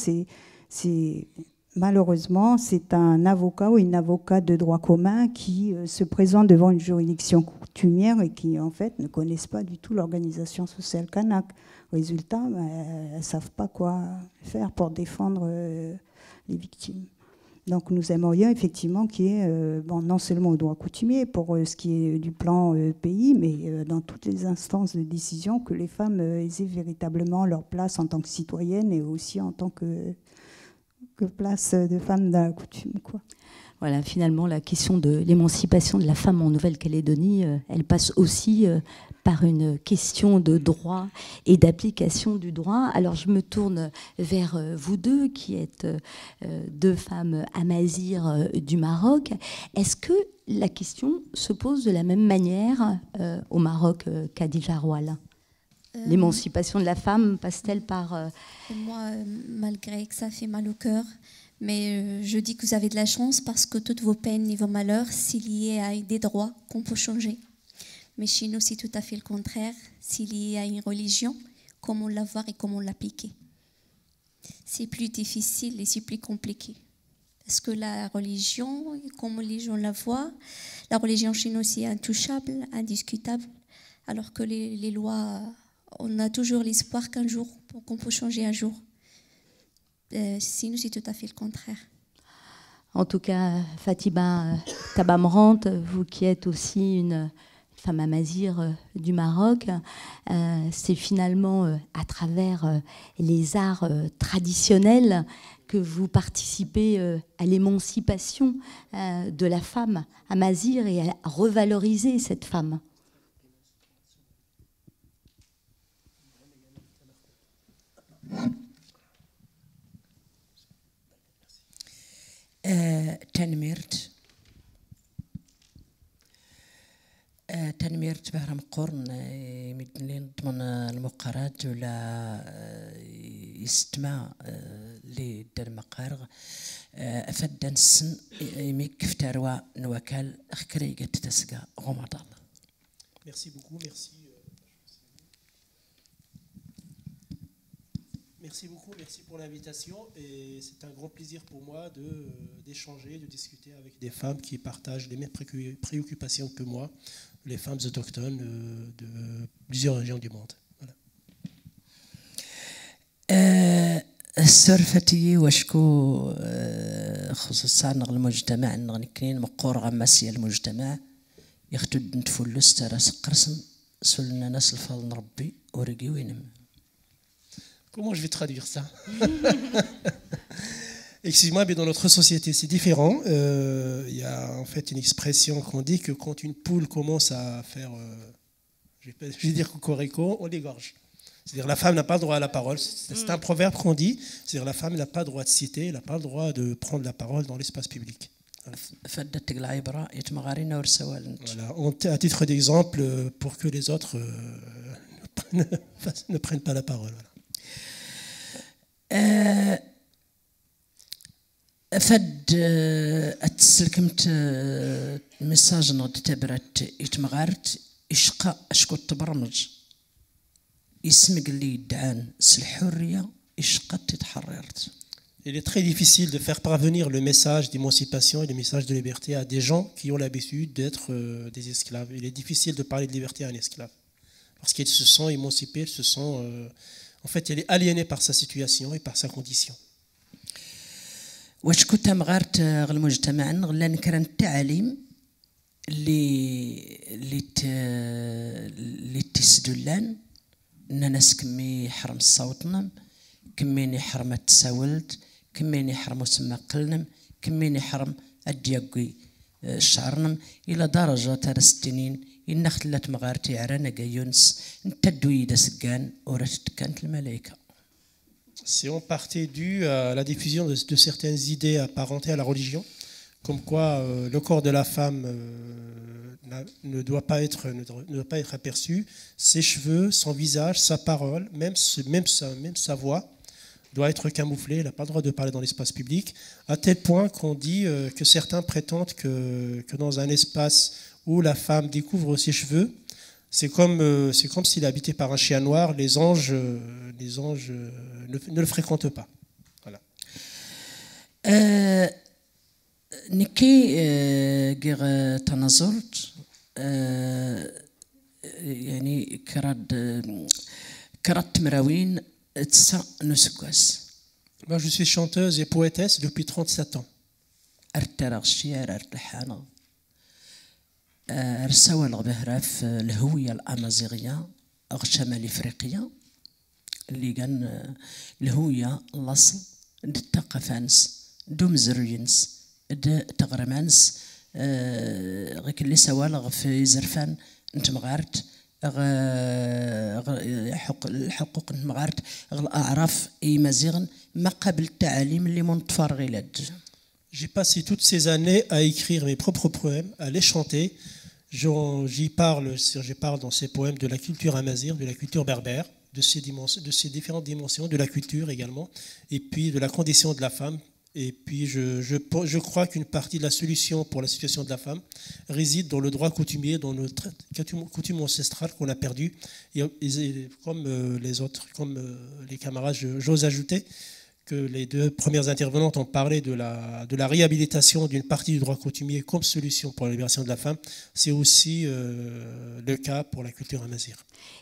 malheureusement, c'est un avocat ou une avocate de droit commun qui se présente devant une juridiction coutumière et qui, en fait, ne connaissent pas du tout l'organisation sociale kanak. Résultat, elles ne savent pas quoi faire pour défendre les victimes. Donc nous aimerions effectivement qu'il y ait, non seulement au droit coutumier pour ce qui est du plan pays, mais dans toutes les instances de décision, que les femmes aient véritablement leur place en tant que citoyennes et aussi en tant que place de femmes dans la coutume, quoi. Voilà, finalement, la question de l'émancipation de la femme en Nouvelle-Calédonie, elle passe aussi par une question de droit et d'application du droit. Alors, je me tourne vers vous deux, qui êtes deux femmes amazirs du Maroc. Est-ce que la question se pose de la même manière au Maroc qu'à Dijaroual ? L'émancipation de la femme passe-t-elle par... Moi, malgré que ça fait mal au cœur, mais je dis que vous avez de la chance parce que toutes vos peines et vos malheurs, c'est lié à des droits qu'on peut changer. Mais chez nous, c'est tout à fait le contraire. C'est lié à une religion, comment l'avoir et comment l'appliquer. C'est plus difficile et c'est plus compliqué. Parce que la religion, comme les gens la voient, la religion chez nous, c'est intouchable, indiscutable, alors que les lois... On a toujours l'espoir qu'un jour, qu'on peut changer un jour. Sinon, c'est tout à fait le contraire. En tout cas, Fatima Tabamrant, vous qui êtes aussi une femme amazigh du Maroc, c'est finalement à travers les arts traditionnels que vous participez à l'émancipation de la femme amazigh et à revaloriser cette femme. تنميرت بهرم قرن يمدني ضمن المقارات ولا يستمع للمقارغ أفدن السن يميك فتاروا نوكال أخكري قد تسقى غمض الله. Merci beaucoup, merci. Merci beaucoup, merci pour l'invitation et c'est un grand plaisir pour moi d'échanger, de discuter avec des femmes qui partagent les mêmes préoccupations que moi, les femmes autochtones de plusieurs régions du monde. Voilà. السرفتي وشكو خصوصا المجتمع نكنين مقور غماسي المجتمع يختد نتفلس تراس قرصن سلنا ناس الفضل نربي ورقي وينم. Comment je vais traduire ça? Excuse-moi, mais dans notre société, c'est différent. Il y a en fait une expression qu'on dit que quand une poule commence à faire, je vais dire cocorico, on l'égorge. C'est-à-dire la femme n'a pas le droit à la parole. C'est un proverbe qu'on dit. C'est-à-dire la femme n'a pas le droit de citer, elle n'a pas le droit de prendre la parole dans l'espace public. Voilà. À titre d'exemple, pour que les autres ne prennent pas la parole. Voilà. فد أتسلكمت مساج نغد تبرت يتمغارت إشقا أشكو تبرمج يسمق لي يدعان سالحرية إشقا تتحررت. Il est très difficile de faire parvenir le message d'émancipation et le message de liberté à des gens qui ont l'habitude d'être des esclaves. Il est difficile de parler de liberté à un esclave parce qu'il se sent émancipé, il se sent... En fait, elle est aliénée par sa situation et par sa condition. واش كنت مغارت المجتمع غلا نكرا التعليم اللي تسدلان ان ناس كمي حرم صوتنا كميني حرم تساولت كميني حرم سما قلنم كميني حرم ادياقي شعرنم الى درجه ترى السنين إن خلت مغارتي عرانا يونس نتدو يدا سكان ورشت كانت الملائكة. c'est en partie dû à la diffusion de certaines idées apparentées à la religion, comme quoi le corps de la femme ne doit pas être aperçu, ses cheveux, son visage, sa parole, même sa voix doit être camouflée, elle n'a pas le droit de parler dans l'espace public, à tel point qu'on dit que certains prétendent que dans un espace où la femme découvre ses cheveux, c'est comme s'il est habité par un chien noir, les anges ne le fréquentent pas. Voilà. نكي غير تنازلت يعني كرات مراوين تسع نسكوس. Moi, je suis chanteuse et poétesse depuis 37 ans. أرترغ الشعر أرتلحانا رساوى الغبهرف الهوية الأمازيغية شمال إفريقيا اللي كان الهوية الأصل الثقافانس دوم زرينس تغرمانس غيك اللي سوالغ في زرفان انت مغارت الحقوق انت مغارت الاعراف اي مزيغن ما قبل التعاليم اللي منطفر غيلاد. J'ai passé toutes ces années à écrire mes propres poèmes, à les chanter. Je parle dans ces poèmes de la culture amazigh, de la culture berbère, de ces différentes dimensions, de la culture également, et puis de la condition de la femme. Et puis je crois qu'une partie de la solution pour la situation de la femme réside dans le droit coutumier, dans notre coutume ancestrale qu'on a perdu. Et comme les camarades, j'ose ajouter que les deux premières intervenantes ont parlé de la réhabilitation d'une partie du droit coutumier comme solution pour la libération de la femme. C'est aussi le cas pour la culture amazigh.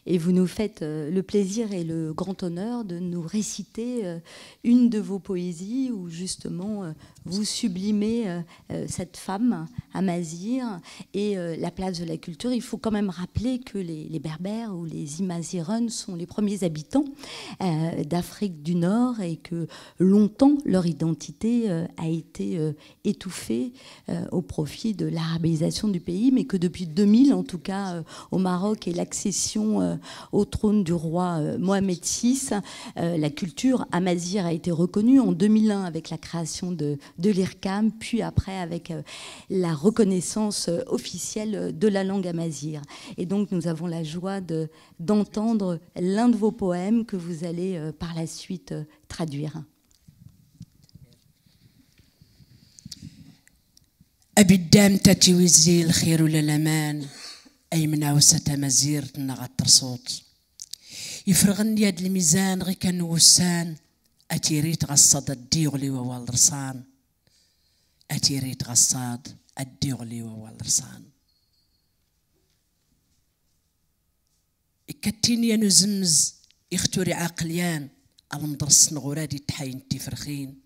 Et vous nous faites le plaisir et le grand honneur de nous réciter une de vos poésies où justement vous sublimez cette femme amazigh et la place de la culture. Il faut quand même rappeler que les Berbères ou les Imazighen sont les premiers habitants d'Afrique du Nord et que longtemps leur identité a été étouffée au profit de l'arabisation du pays, mais que depuis 2000 en tout cas au Maroc et l'accession au trône du roi Mohamed VI, la culture amazigh a été reconnue en 2001 avec la création de l'IRCAM, puis après avec la reconnaissance officielle de la langue amazigh. Et donc nous avons la joie d'entendre l'un de vos poèmes que vous allez par la suite traduire. أبي الدام تاتي ويزي الخير ولا الأمان أي من عوسة مزير نغا الترصوت يفرغن يد الميزان غي كان وسان أتيريت غصاد الديغلي ووالرصان أتيريت غصاد الديغلي ووالرصان إكتيني نزمز يختوري عقليان المدرس نغورادي تحاين تفرخين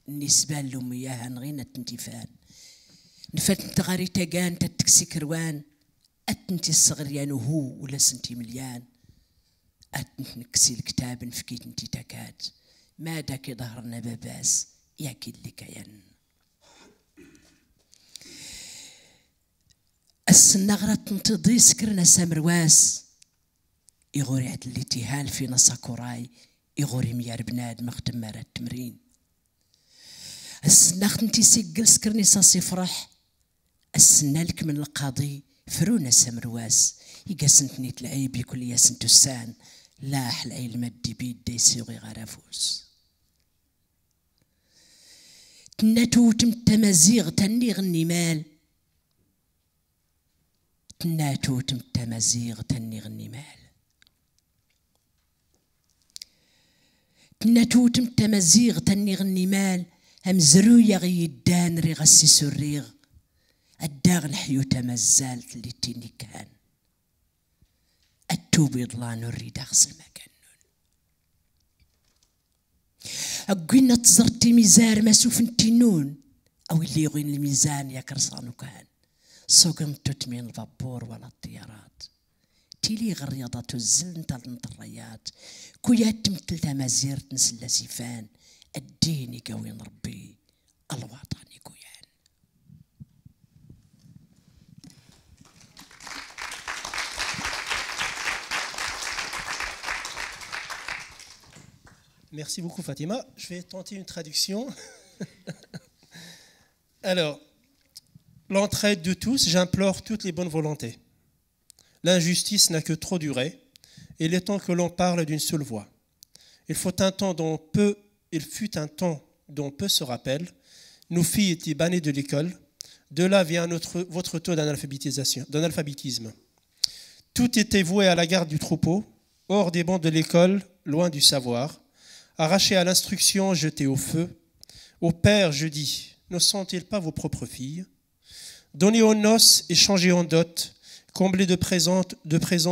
النسبة لومياها نغينا تنتفان نفات نتغاري تاقان تتكسي كروان أتنتي الصغريان وهو ولا سنتي مليان أتنكسي الكتاب نفكيت نتي تاكات ما داكي ظهرنا باباس ياكي اللي كيان السنغرة تنتضي سكرنا سامرواس يغوري عد الاتهال في نصا كوراي يغوري ميار بناد مخدم مارا التمرين السنغ نتي سيقل سكرني صاصي فرح السنالك من القاضي فرونا سمرواس يقاسنتني تلعيب يكل ياسن تسان لاح العيل مدي بيد ديسيغي غرافوس تناتو تمتمازيغ تنيغ النمال تناتو تمتمازيغ تنيغ النمال تناتو تمتمازيغ تنيغ النمال هم زرويا غيدان ريغسي سريغ الداغ الحيوت مازالت اللي تيني كان التوب يضلان الريد أغسل مكانون أقوينا تزرتي ميزار ما سوفنتي نون أو اللي يغين الميزان يا كرصانو كان سوقن تتمين الفابور ولا الطيارات تيلي غرياضات الزلن تلنط الريات كويات تمثل تمازير تنسل سيفان الديني قوين ربي الوطني كويان. Merci beaucoup Fatima. Je vais tenter une traduction. Alors, l'entraide de tous, j'implore toutes les bonnes volontés. L'injustice n'a que trop duré. Il est temps que l'on parle d'une seule voix. Il fut un temps dont peu se rappellent. Nos filles étaient bannies de l'école. De là vient votre taux d'analphabétisme. Tout était voué à la garde du troupeau, hors des bancs de l'école, loin du savoir. Arrachés à l'instruction, jetés au feu. Au père, je dis, ne sont-ils pas vos propres filles? Donnez aux noces et changez en dot, comblés de présents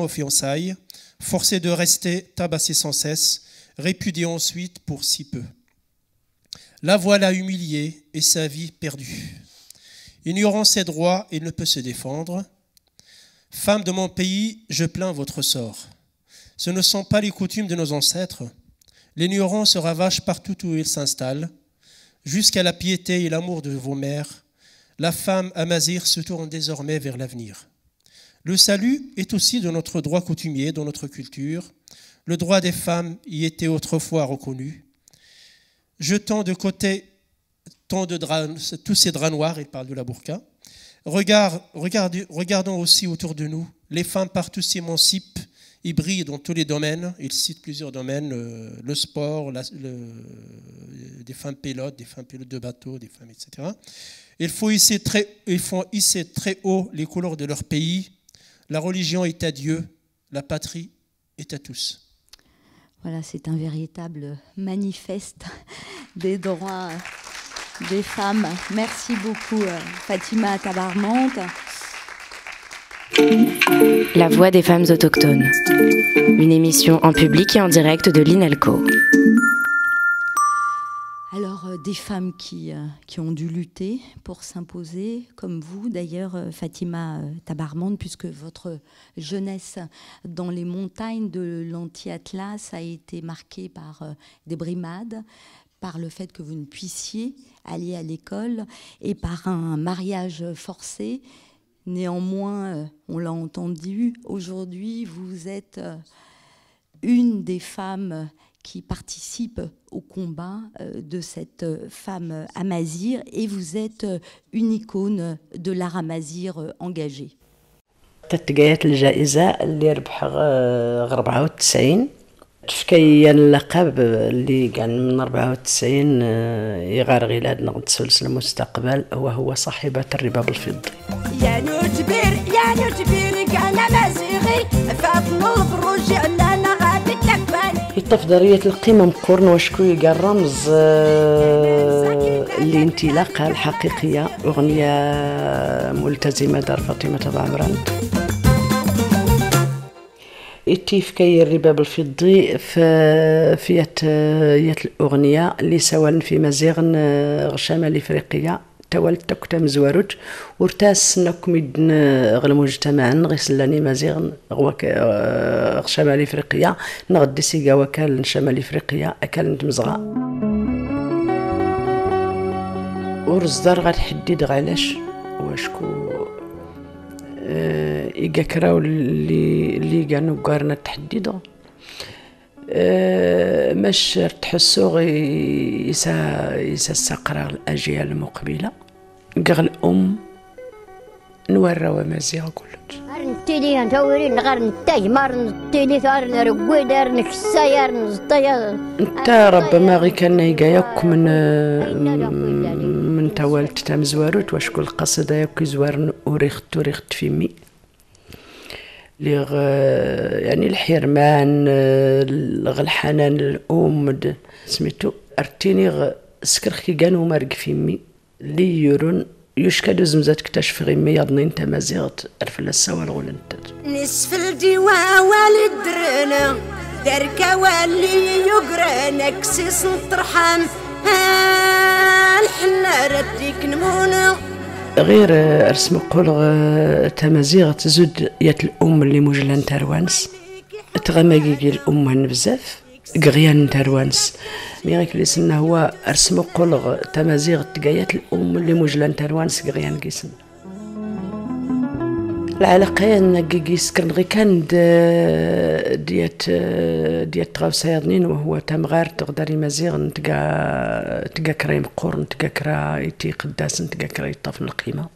aux fiançailles, forcés de rester, tabassés sans cesse, répudiés ensuite pour si peu. La voilà humiliée et sa vie perdue. Ignorant ses droits, il ne peut se défendre. Femme de mon pays, je plains votre sort. Ce ne sont pas les coutumes de nos ancêtres. L'ignorance se ravage partout où il s'installe. Jusqu'à la piété et l'amour de vos mères, la femme amazigh se tourne désormais vers l'avenir. Le salut est aussi de notre droit coutumier, de notre culture. Le droit des femmes y était autrefois reconnu. Jetant de côté tous ces draps noirs, il parle de la burqa. Regardons aussi autour de nous. Les femmes partout s'émancipent, ils brillent dans tous les domaines. Il cite plusieurs domaines, le sport, des femmes pilotes de bateaux, des femmes, etc. Ils font hisser très haut les couleurs de leur pays. La religion est à Dieu, la patrie est à tous. Voilà, c'est un véritable manifeste des droits des femmes. Merci beaucoup, Fatima Tabarmante. La voix des femmes autochtones. Une émission en public et en direct de l'INALCO. Alors, des femmes qui ont dû lutter pour s'imposer, comme vous d'ailleurs, Fatima Tabarmante, puisque votre jeunesse dans les montagnes de l'Anti-Atlas a été marquée par des brimades, par le fait que vous ne puissiez aller à l'école et par un mariage forcé. Néanmoins, on l'a entendu, aujourd'hui, vous êtes une des femmes qui participe au combat de cette femme amazigh et vous êtes une icône de l'art amazigh engagé. تتقيت الجائزة اللي ربح 94 تفكيا اللقب اللي كان من 94 يغار غلاد نغد سلسل المستقبل وهو صاحبة الرباب الفضي. يا نور كبير كان مزيغي فاطمة البروج على غادي تكفاني. التفضلية القيمة مقورن وشكو يلقى الرمز اللي انطلاقها الحقيقية أغنية ملتزمة دار فاطمة بعمران. إتيف كي الرباب الفضي في يت الأغنية اللي سواء في مزيغن شمال إفريقيا تولت تكتم زواروج ورتاس نكم يدن غل مجتمعا غيسلاني مزيغن شمال إفريقيا نغدي سيقا وكال شمال إفريقيا أكال نتمزغا ورزدار غتحدد غالاش واشكو إيقا كراو اللي كانوا قارنا التحديد مش تحسو يسا الأجيال المقبلة قال الأم نورا ومازيغ كلش نتيلي نتوري نغار نتاج مار نتيلي ثار نرقوي دار نكساير نزطيا انت ربما غي كان يقايك من توالت تام زواروت واشكو القصيدة ياكو زوارن وريخت فيمي يعني الحرمان الحنان الأم سميتو ارتيني سكرخ كي كانوا مارق فيمي لي يورون يشكدو زمزات كتاش غيمي يضنين تمازيغت الفلسة والغولنتات نصف الدواء والدرنا داركا واللي يقرانا كسيس نطرحام الحنا رديك نمونا غير ارسم قول تمازيغ تزود يات الام اللي مجلان تاروانس تغماقي الام بزاف قغيان تاروانس ميغيك اللي سنة هو ارسم قول تمازيغ تقايات الام اللي مجلان تاروانس قغيان قيسن العلاقة نجي سكرن غي كان ديت غاوسايضنين وهو تمغار تغدري مزيغ تقا كراي مقور تقا كراي تي قداس تقا كراي طاف القيمة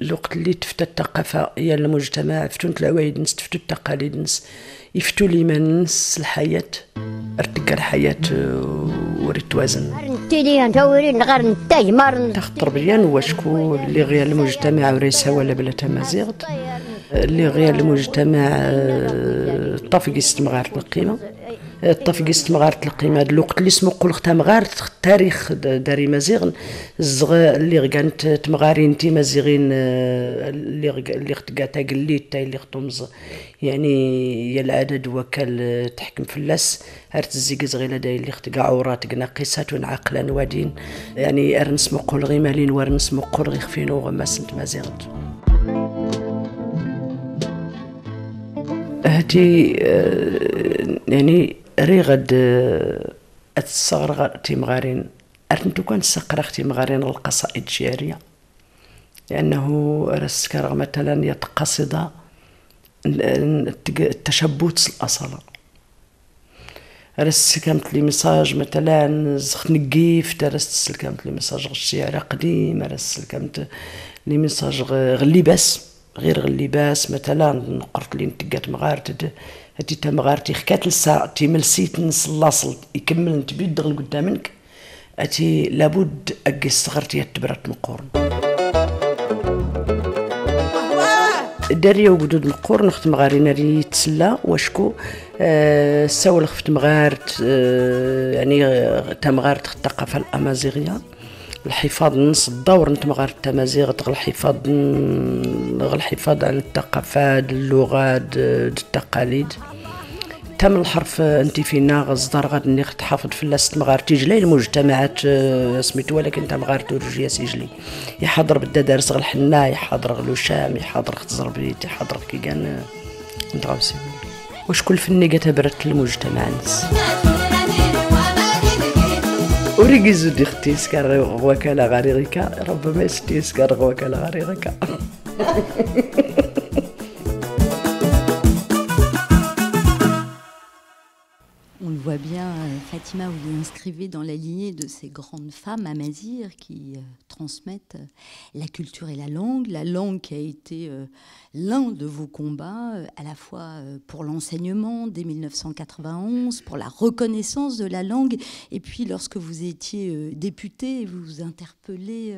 الوقت اللي تفتى الثقافة هي المجتمع فتون العوايد نس تفتو التقاليد نس يفتو لي من نس الحياة ارتقى الحياة وريت توازن تاخد تربية واشكو اللي غير المجتمع وريسا ولا بلا تمازيغ اللي غير المجتمع طافق استمغار القيمة طافق استمغار القيمة الوقت اللي اسمه قول تمغار التاريخ داري مزيغن اللي غانت تمغارين تي مزيغين اللي غتقا تاقليت تاي اللي خطمز يعني هي العدد وكال تحكم في اللاس هرت الزيقز غير داي اللي غتقا عورات قناقيسات ونعقلان وادين يعني ارنس مقول غي مالين ورنس مقول غي خفينو غما سنت مزيغن هاتي يعني ريغد الصغر تيمغارين أرنتو كان سقر تيمغارين القصائد الشعرية لأنه رسكر مثلا يتقصد التشبت الأصالة رسكمت لي ميساج مثلا زخ نقيف رسكمت لي ميساج الشعر قديم رسكمت لي ميساج غليباس غير غليباس مثلا قرت لي نتقات مغارت هاتي تمغارتي خكات لسا تيملسيت نصلاصل يكمل نتبيد دغل قدامك هاتي لابد اجي صغرتي تبرت مقورن داريا وجدود القرن خت مغارينا ري تسلا واشكو ساول خفت مغارت يعني تمغارت الثقافه الامازيغيه الحفاظ نص الدور نت مغارت التمازيغ الحفاظ على الثقافات اللغات التقاليد تم الحرف انت فينا غصدر غاد ني تحافظ في اللاست مغارتي جلي المجتمعات سميتو ولكن تم غارتو رجيا سجلي يحضر بالدارس غ الحنا يحضر غ الشام يحضر خت زربيت يحضر كي كان نتغاوسي واش كل فني قتبرت المجتمع نس وريقي زودي اختي سكار وكاله غريغيكا ربما يستي سكار وكاله غريغيكا On le voit bien, Fatima, vous vous inscrivez dans la lignée de ces grandes femmes amazirs qui transmettent la culture et la langue qui a été l'un de vos combats, à la fois pour l'enseignement dès 1991, pour la reconnaissance de la langue, et puis lorsque vous étiez député, vous interpellez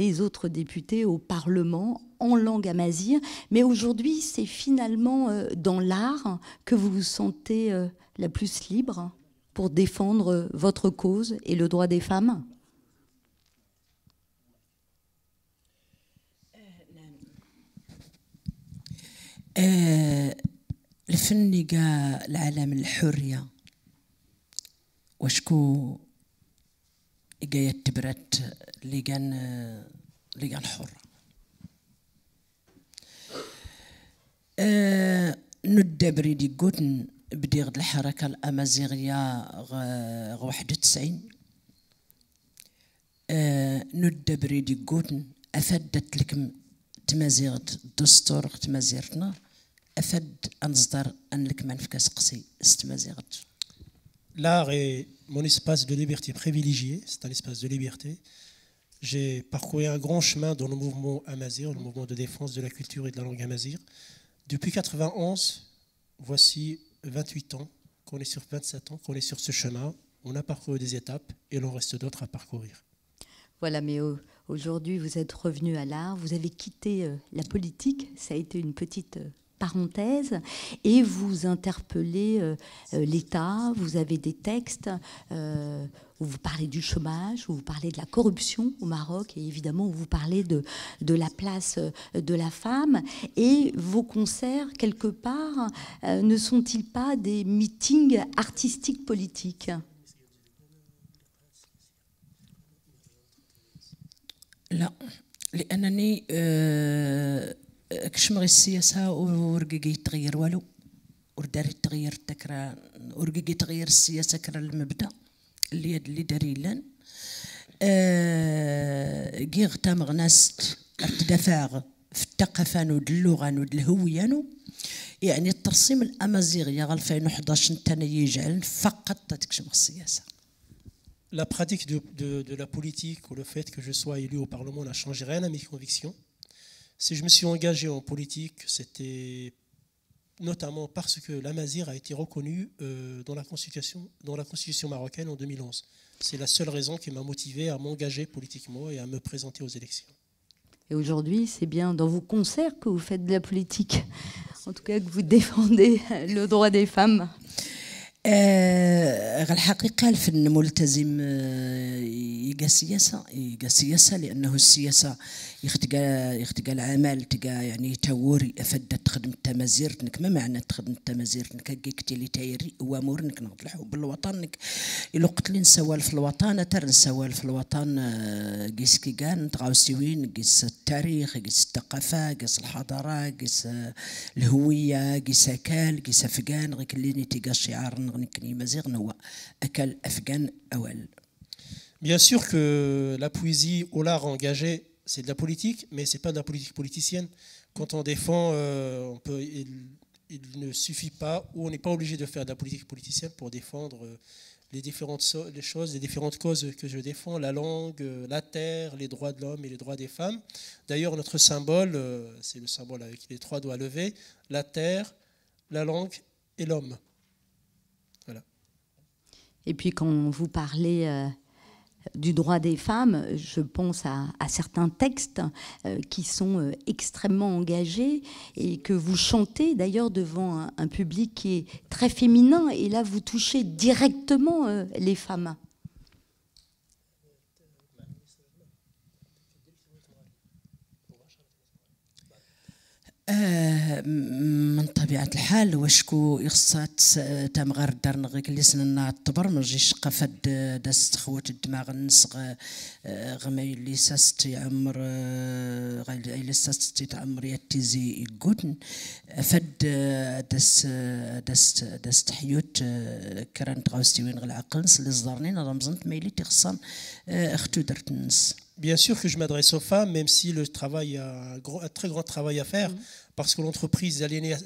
les autres députés au Parlement en langue amazigh. Mais aujourd'hui, c'est finalement dans l'art que vous vous sentez la plus libre pour défendre votre cause et le droit des femmes. الفن جا العالم الحرية وشكو جا يتبرت لجان حر ندبري دي قوتن بدي غد الحركة الأمازيغية غ 91 ندبري دي قوتن أفدت لكم تمازيغت الدستور تمازيغتنا أفد أنصدر أن لك منفكس قصي استمازيغت. L'art est mon espace de liberté privilégié, c'est un espace de liberté. J'ai parcouru un grand chemin dans le mouvement amazigh, le mouvement de défense de la culture et de la langue amazigh. Depuis 91, voici 28 ans qu'on est sur 27 ans, qu'on est sur ce chemin. On a parcouru des étapes et il en reste d'autres à parcourir. Voilà, mais aujourd'hui, vous êtes revenu à l'art, vous avez quitté la politique, ça a été une petite parenthèse, et vous interpellez l'État, vous avez des textes où vous parlez du chômage, où vous parlez de la corruption au Maroc, et évidemment où vous parlez de la place de la femme. Et vos concerts, quelque part, ne sont-ils pas des meetings artistiques politiques ? لا لانني كشمغي السياسه ورقيقي تغير والو ورداري تغير التكرار ورقيقي تغير السياسه كرا المبدا اللي داري لان كي غتام غناست ارتدفاغ في الثقافة ود اللغة ود الهوية يعني الترسيم الأمازيغية غا 2011 نتانا يجعل فقط تكشم السياسة. La pratique de la politique ou le fait que je sois élu au Parlement n'a changé rien à mes convictions. Si je me suis engagé en politique, c'était notamment parce que l'Amazigh a été reconnu dans la constitution marocaine en 2011. C'est la seule raison qui m'a motivé à m'engager politiquement et à me présenter aux élections. Et aujourd'hui, c'est bien dans vos concerts que vous faites de la politique, en tout cas que vous défendez le droit des femmes. الحقيقة الفن ملتزم يقى سياسة لأنه السياسة يختقى العمل تقى يعني توري أفدت تخدم التمازير نك ما معنى تخدم التمازير نك كيكتي لي تايري وامور نك نطلعوا بالوطن نك إلا قتلين سوال في الوطن ترن سوال في الوطن قيس كيقان تغاوسيوين قيس التاريخ قيس الثقافة قيس الحضارة قيس الهوية قيس أكال قيس أفغان غيك اللي تيقى الشعار Bien sûr que la poésie ou l'art engagé, c'est de la politique, mais ce n'est pas de la politique politicienne. Quand on défend, il ne suffit pas, ou on n'est pas obligé de faire de la politique politicienne pour défendre les choses, les différentes causes que je défends, la langue, la terre, les droits de l'homme et les droits des femmes. D'ailleurs, notre symbole, c'est le symbole avec les 3 doigts levés, la terre, la langue et l'homme. Et puis quand vous parlez du droit des femmes, je pense à certains textes qui sont extrêmement engagés et que vous chantez d'ailleurs devant un public qui est très féminin. Et là, vous touchez directement les femmes. من طبيعة الحال واشكو إخصات تمغار الدار نغيك اللي سننا الطبر مرجيش قفد داست خوات الدماغ النسغ غمي اللي ساستي عمر غير اللي ساستي تعمر يتيزي يقودن فد داست حيوت كرانت غاوستي وين غالعقل نس اللي صدرنين رمزنت ميلي تخصان اختو درت النس. Bien sûr que je m'adresse aux femmes, même si le travail a un très grand travail à faire, parce que l'entreprise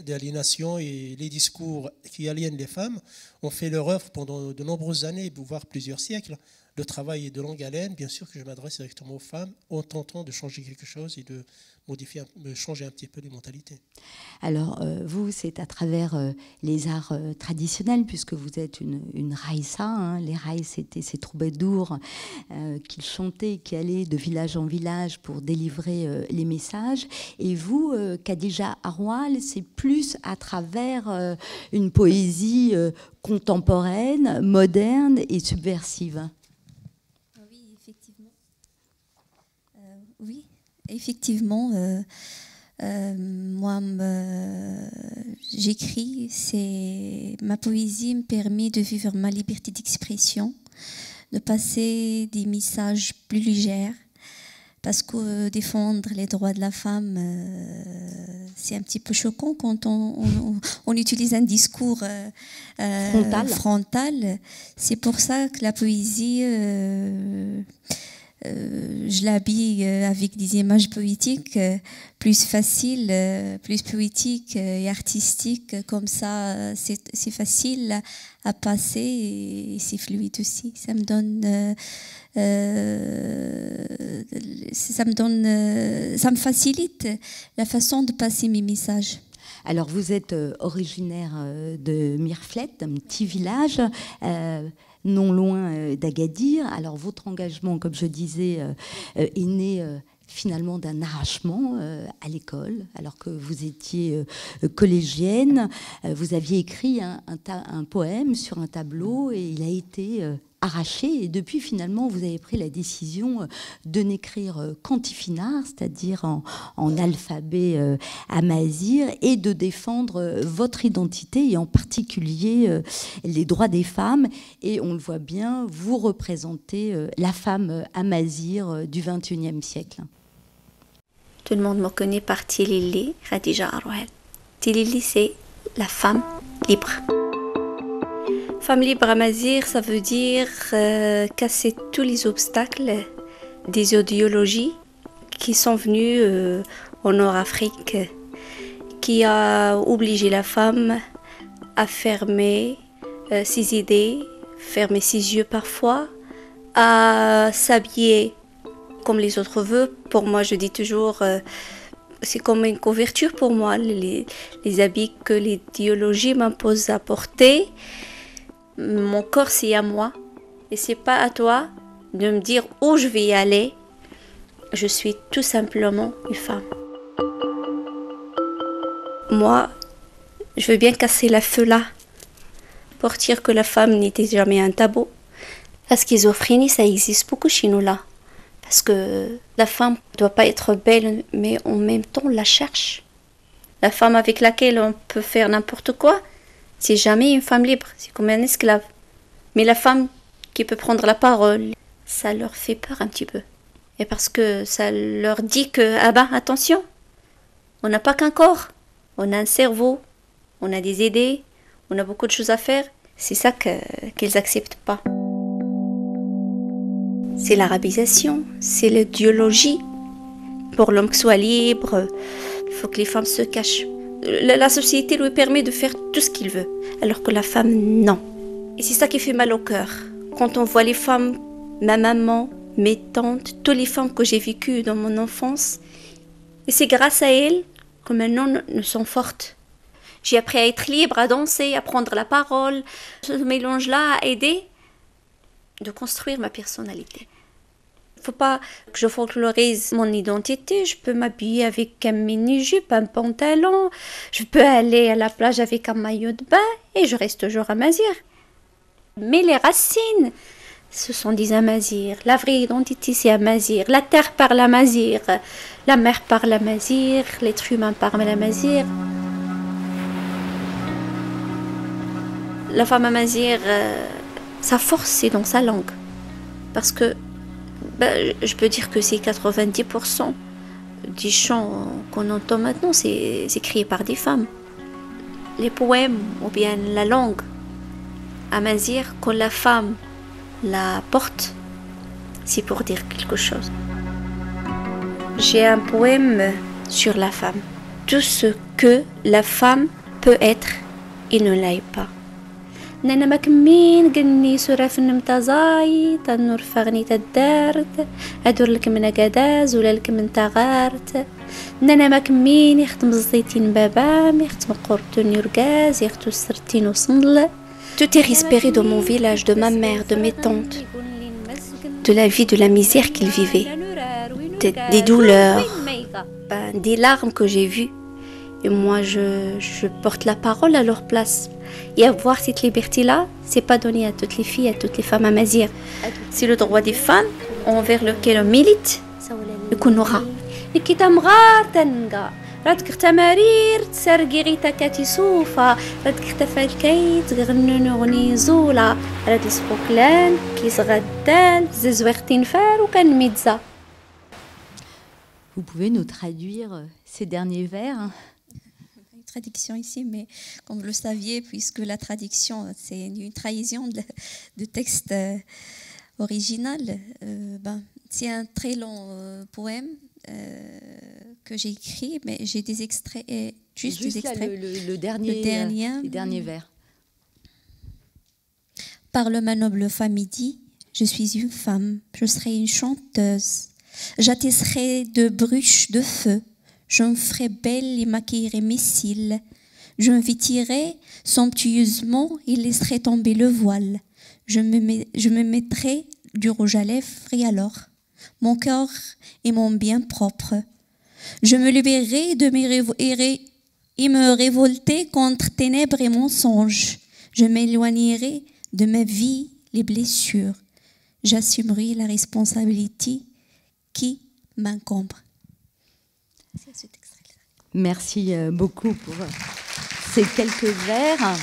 d'aliénation et les discours qui aliènent les femmes ont fait leur œuvre pendant de nombreuses années, voire plusieurs siècles. Le travail est de longue haleine. Bien sûr que je m'adresse directement aux femmes en tentant de changer quelque chose et de changer un petit peu les mentalités. Alors, vous, c'est à travers les arts traditionnels, puisque vous êtes une raïssa. Hein. Les raïs, c'était ces troubadours qui chantaient, qui allaient de village en village pour délivrer les messages. Et vous, Khadija Arwal, c'est plus à travers une poésie contemporaine, moderne et subversive. Oui, effectivement, moi, j'écris, ma poésie me permet de vivre ma liberté d'expression, de passer des messages plus légers, parce que défendre les droits de la femme, c'est un petit peu choquant quand on utilise un discours frontal. C'est pour ça que la poésie... je l'habille avec des images poétiques plus faciles, plus poétiques et artistiques. Comme ça, c'est facile à passer et c'est fluide aussi. Ça me facilite la façon de passer mes messages. Alors, vous êtes originaire de Mirflet, un petit village non loin d'Agadir. Alors, votre engagement, comme je disais, est né finalement d'un arrachement à l'école, alors que vous étiez collégienne. Vous aviez écrit un poème sur un tableau et il a été arraché. Et depuis, finalement, vous avez pris la décision de n'écrire qu'en tifinagh, c'est-à-dire en alphabet amazigh, et de défendre votre identité, et en particulier les droits des femmes. Et on le voit bien, vous représentez la femme amazigh du XXIe siècle. Tout le monde me connaît par Tilili, Khadija Arwal. Tilili, c'est la femme libre. Femme libre amazigh, ça veut dire casser tous les obstacles des idéologies qui sont venues au Nord-Afrique qui a obligé la femme à fermer ses idées, fermer ses yeux parfois, à s'habiller comme les autres veulent. Pour moi, je dis toujours, c'est comme une couverture pour moi, les habits que l'idéologie m'impose à porter. Mon corps, c'est à moi. Et c'est pas à toi de me dire où je vais y aller. Je suis tout simplement une femme. Moi, je veux bien casser la feu là, pour dire que la femme n'était jamais un tabou. La schizophrénie, ça existe beaucoup chez nous là. Parce que la femme ne doit pas être belle, mais en même temps, on la cherche. La femme avec laquelle on peut faire n'importe quoi, c'est jamais une femme libre, c'est comme un esclave. Mais la femme qui peut prendre la parole, ça leur fait peur un petit peu. Et parce que ça leur dit que, ah ben, attention, on n'a pas qu'un corps, on a un cerveau, on a des idées, on a beaucoup de choses à faire. C'est ça qu'ils n'acceptent pas. C'est l'arabisation, c'est l'idéologie. Pour l'homme qui soit libre, il faut que les femmes se cachent. La société lui permet de faire tout ce qu'il veut, alors que la femme, non. Et c'est ça qui fait mal au cœur. Quand on voit les femmes, ma maman, mes tantes, toutes les femmes que j'ai vécues dans mon enfance, et c'est grâce à elles que maintenant nous sommes fortes. J'ai appris à être libre, à danser, à prendre la parole. Ce mélange-là a aidé de construire ma personnalité. Il ne faut pas que je folklorise mon identité. Je peux m'habiller avec un mini-jupe, un pantalon. Je peux aller à la plage avec un maillot de bain et je reste toujours amazigh. Mais les racines, ce sont des amazighs. La vraie identité, c'est amazigh. La terre parle amazigh. La mer parle amazigh. L'être humain parle amazigh. La femme amazigh, sa force, c'est dans sa langue. Parce que je peux dire que c'est 90% des chants qu'on entend maintenant, c'est créé par des femmes. Les poèmes ou bien la langue amazigh, quand la femme la porte, c'est pour dire quelque chose. J'ai un poème sur la femme. Tout ce que la femme peut être et ne l'est pas. نانا ما كمين قلني سراف النمتازاي تنور فغني تدارت ادور لك من قداز ولا لك من تغارت نانا ما كمين يختم الزيتين بابام يختم قرطون يرقاز يختو السرتين وصندل. Tout est respiré de mon village, de ma mère, de mes tantes, de la vie, de la misère qu'ils vivaient, des douleurs, des larmes que j'ai vues. Et moi, je porte la parole à leur place. Et avoir cette liberté-là, c'est pas donné à toutes les filles, à toutes les femmes amazigh. C'est le droit des femmes envers lequel on milite et qu'on aura. راتك اختمارير تسرقي غيتا كاتي صوفا راتك اختفى الكيت غنون غني زولا رات السبوكلان كيس غدال ززوغتين فار وكان ميتزا. Vous pouvez nous traduire ces derniers vers? Une traduction ici, mais comme vous le saviez, puisque la traduction, c'est une trahison de texte original, c'est un très long poème que j'ai écrit, mais j'ai des extraits, juste des extraits. Le dernier vers. Parle ma noble femme, dit, je suis une femme, je serai une chanteuse, j'attiserai de bruches de feu, je me ferai belle et maquillerai mes cils, je me vêtirai somptueusement et laisserai tomber le voile, je me mettrai du rouge à lèvres et alors mon cœur est mon bien propre. Je me libérerai et me révolter contre ténèbres et mensonges. Je m'éloignerai de ma vie les blessures. J'assumerai la responsabilité qui m'incombe. Merci beaucoup pour ces quelques vers.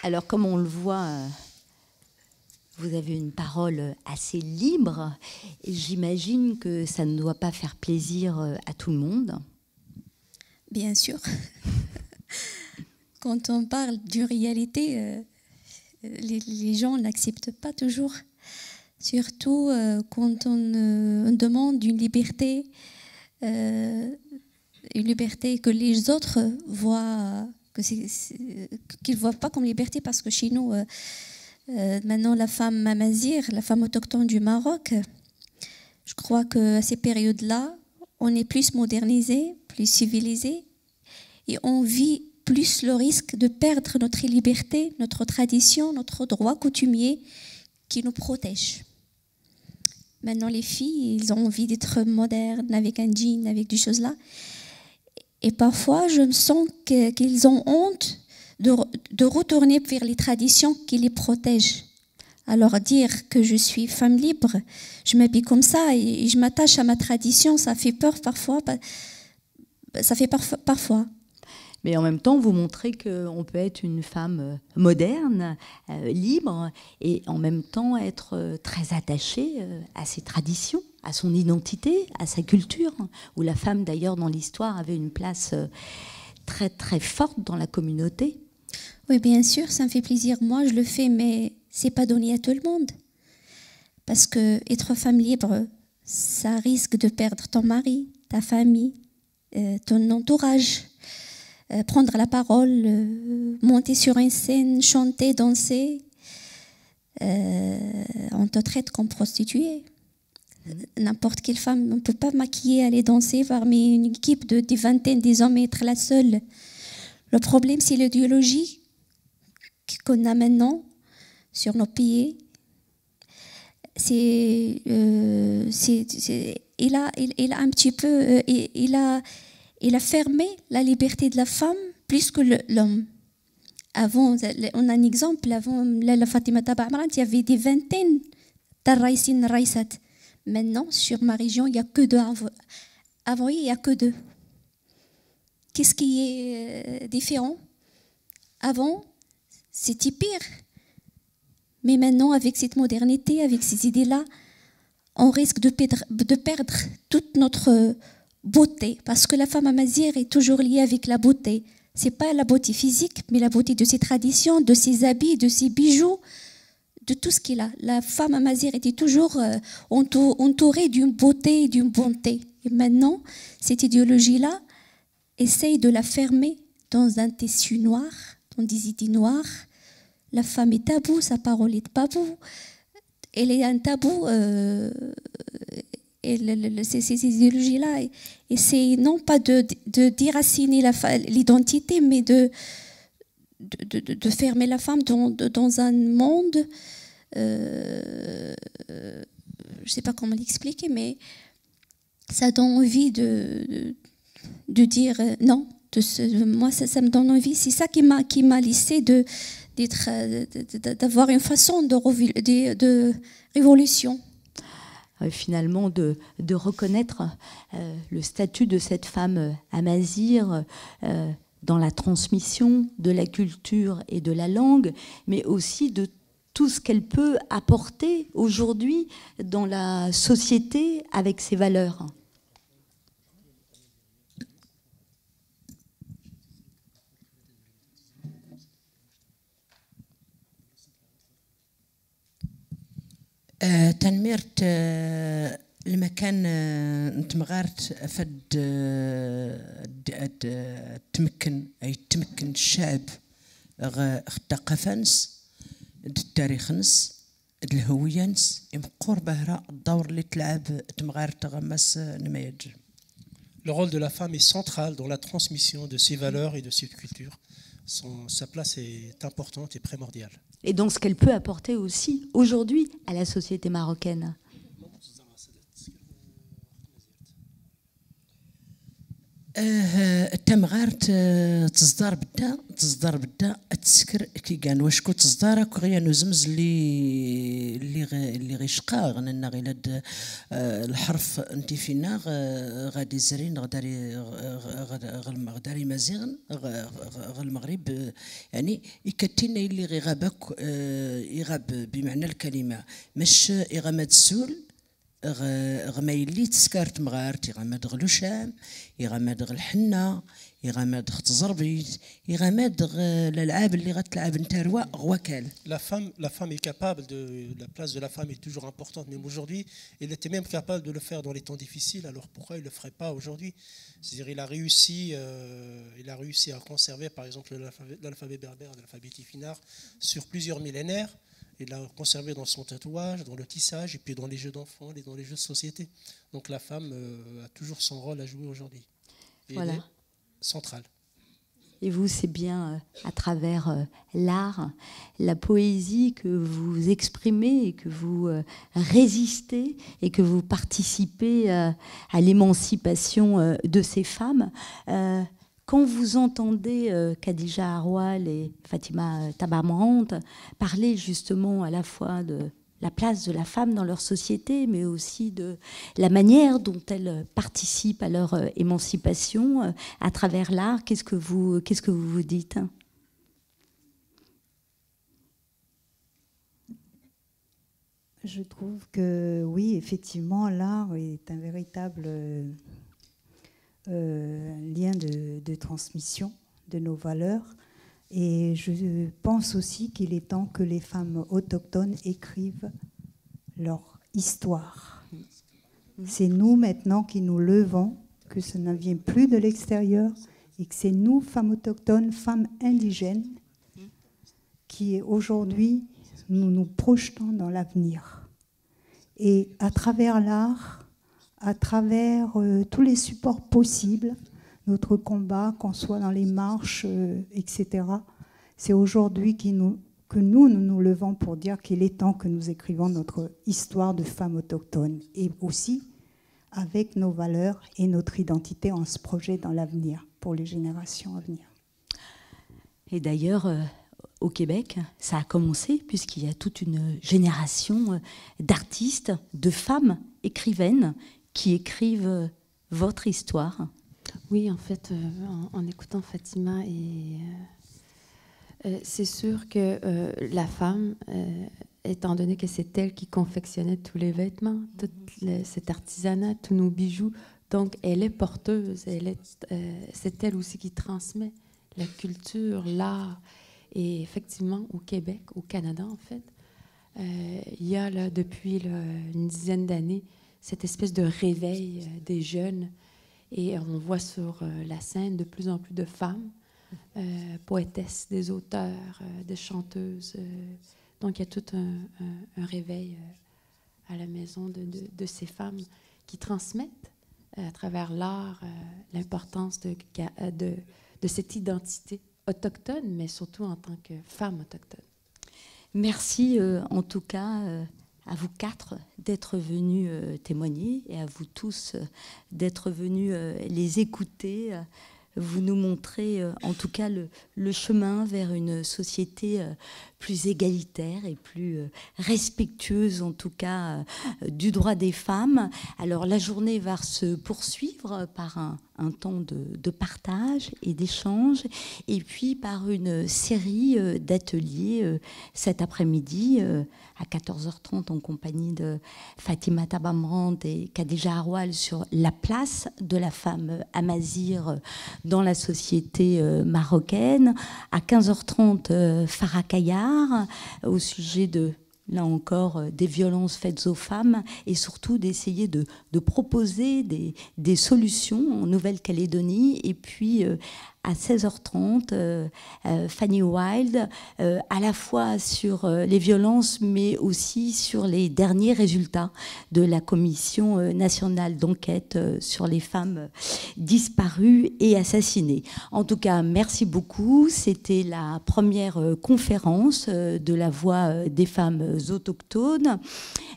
Alors, comme on le voit, vous avez une parole assez libre et j'imagine que ça ne doit pas faire plaisir à tout le monde. Bien sûr. Quand on parle d'une réalité, les gens n'acceptent pas toujours surtout quand on demande une liberté que les autres voient, qu'ils ne voient pas comme liberté, parce que chez nous, maintenant la femme amazigh, la femme autochtone du Maroc, je crois qu'à ces périodes-là, on est plus modernisé, plus civilisé, et on vit plus le risque de perdre notre liberté, notre tradition, notre droit coutumier qui nous protège. Maintenant, les filles, ils ont envie d'être modernes, avec un jean, avec des choses-là. Et parfois, je me sens qu'ils ont honte de retourner vers les traditions qui les protègent. Alors dire que je suis femme libre, je m'habille comme ça et je m'attache à ma tradition, ça fait peur parfois. Ça fait parfois. Mais en même temps, vous montrez qu'on peut être une femme moderne, libre, et en même temps être très attachée à ses traditions, à son identité, à sa culture, où la femme, d'ailleurs, dans l'histoire, avait une place très, très forte dans la communauté. Oui, bien sûr, ça me fait plaisir. Moi, je le fais, mais c'est pas donné à tout le monde. Parce que être femme libre, ça risque de perdre ton mari, ta famille, ton entourage. Prendre la parole, monter sur une scène, chanter, danser, on te traite comme prostituée. N'importe quelle femme, on ne peut pas maquiller, aller danser parmi une équipe de des vingtaines des hommes et être la seule. Le problème, c'est l'idéologie qu'on a maintenant sur nos pays. Il a un petit peu, il a fermé la liberté de la femme plus que l'homme. Avant, on a un exemple, avant la Fatima Tabamran, il y avait des vingtaines de raïsat. Maintenant, sur ma région, il n'y a que deux. Avant, il n'y a que deux. Qu'est-ce qui est différent? Avant, c'était pire. Mais maintenant, avec cette modernité, avec ces idées-là, on risque de perdre toute notre beauté, parce que la femme amazigh est toujours liée avec la beauté. C'est pas la beauté physique, mais la beauté de ses traditions, de ses habits, de ses bijoux, de tout ce qu'il a. La femme amazigh était toujours entourée d'une beauté et d'une bonté. Et maintenant, cette idéologie-là essaye de la fermer dans un tissu noir, dans des idées noires. La femme est tabou, sa parole est tabou. Elle est un tabou. Ces idéologies-là essaient non pas de déraciner l'identité, mais de fermer la femme dans un monde, je ne sais pas comment l'expliquer, mais ça donne envie de dire non. Moi, ça me donne envie. C'est ça qui m'a laissé d'avoir une façon de révolution. Finalement, de reconnaître le statut de cette femme amazigh dans la transmission de la culture et de la langue, mais aussi de tout ce qu'elle peut apporter aujourd'hui dans la société avec ses valeurs. تنميرت المكان نتمغارت فد تمكن الشعب الثقافنس التاريخنس الهويانس يمقور بهرا الدور اللي تلعب تمغارت غمس نمايج. Le rôle de la femme est central dans la transmission de ses valeurs et de ses cultures. Sa place est importante et primordiale. Et dans ce qu'elle peut apporter aussi aujourd'hui à la société marocaine. التمغارت تصدر بدا تسكر كي كان واش كنت تصدر كغيا نزمز اللي غيشقا غننا غيلاد الحرف انت فينا غادي زرين غداري مزيغن المغرب يعني يكتينا اللي غيغابك يغاب بمعنى الكلمه مش يغمد السول غما يلي تسكرت مغارت يغمد غلوشام يغمد غلحنة يغامد تزربيت يغامد الالعاب اللي غتلعب انت غوكال. La femme est capable la place de la femme est toujours importante, même aujourd'hui. Il était même capable de le faire dans les temps difficiles. Alors pourquoi il le ferait pas aujourd'hui? C'est-à-dire il a réussi à conserver par exemple l'alphabet berbère, l'alphabet tifinagh sur plusieurs millénaires. Il l'a conservé dans son tatouage, dans le tissage et puis dans les jeux d'enfants et dans les jeux de société. Donc la femme a toujours son rôle à jouer aujourd'hui. Voilà. Centrale. Et vous, c'est bien à travers l'art, la poésie que vous exprimez et que vous résistez et que vous participez à l'émancipation de ces femmes. Quand vous entendez Khadija Arwal et Fatima Tabamrand parler justement à la fois de la place de la femme dans leur société, mais aussi de la manière dont elles participent à leur émancipation à travers l'art, qu'est-ce que vous vous dites? Je trouve que oui, effectivement, l'art est un véritable lien de transmission de nos valeurs. Et je pense aussi qu'il est temps que les femmes autochtones écrivent leur histoire. C'est nous maintenant qui nous levons, que ça ne vient plus de l'extérieur, et que c'est nous, femmes autochtones, femmes indigènes, qui aujourd'hui nous projetons dans l'avenir. Et à travers l'art, à travers tous les supports possibles, notre combat, qu'on soit dans les marches, etc. C'est aujourd'hui que nous nous levons pour dire qu'il est temps que nous écrivons notre histoire de femmes autochtones et aussi avec nos valeurs et notre identité, on se projette dans l'avenir pour les générations à venir. Et d'ailleurs, au Québec, ça a commencé puisqu'il y a toute une génération d'artistes, de femmes écrivaines qui écrivent votre histoire. Oui, en fait, en écoutant Fatima, c'est sûr que la femme, étant donné que c'est elle qui confectionnait tous les vêtements, tout cet artisanat, tous nos bijoux, donc elle est porteuse, c'est elle aussi qui transmet la culture, l'art. Et effectivement, au Québec, au Canada, en fait, il y a là, depuis une dizaine d'années cette espèce de réveil des jeunes. Et on voit sur la scène de plus en plus de femmes, poétesses, des auteurs, des chanteuses. Donc il y a tout un réveil à la maison de ces femmes qui transmettent à travers l'art l'importance de cette identité autochtone, mais surtout en tant que femme autochtone. Merci en tout cas à vous quatre d'être venus témoigner et à vous tous d'être venus les écouter. Vous nous montrez en tout cas le chemin vers une société plus égalitaire et plus respectueuse en tout cas du droit des femmes. Alors la journée va se poursuivre par un temps de partage et d'échange et puis par une série d'ateliers cet après-midi à 14h30 en compagnie de Fatima Tabamrand et Khadija Arwal sur la place de la femme amazigh dans la société marocaine. À 15h30, Farah Kayar au sujet de, là encore, des violences faites aux femmes et surtout d'essayer de proposer des solutions en Nouvelle-Calédonie. Et puis à 16h30, Fanny Wild, à la fois sur les violences, mais aussi sur les derniers résultats de la Commission nationale d'enquête sur les femmes disparues et assassinées. En tout cas, merci beaucoup. C'était la première conférence de la Voix des femmes autochtones.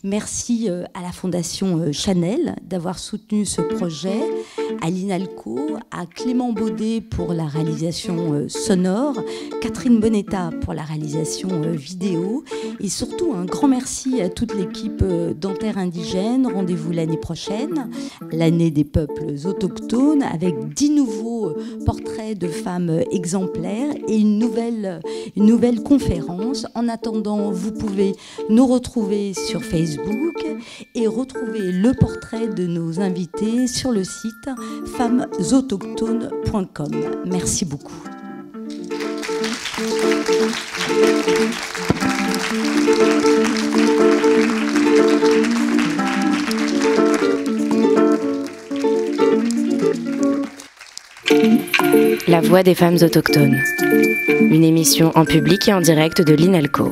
Merci à la Fondation Chanel d'avoir soutenu ce projet, à l'INALCO, à Clément Baudet pour la réalisation sonore, Catherine Bonetta pour la réalisation vidéo et surtout un grand merci à toute l'équipe d'Anter Indigène. Rendez-vous l'année prochaine, l'année des peuples autochtones, avec 10 nouveaux nouveau portrait de femmes exemplaires et une nouvelle conférence. En attendant, vous pouvez nous retrouver sur Facebook et retrouver le portrait de nos invités sur le site femmesautochtones.com. Merci beaucoup. La voix des femmes autochtones. Une émission en public et en direct de l'INALCO.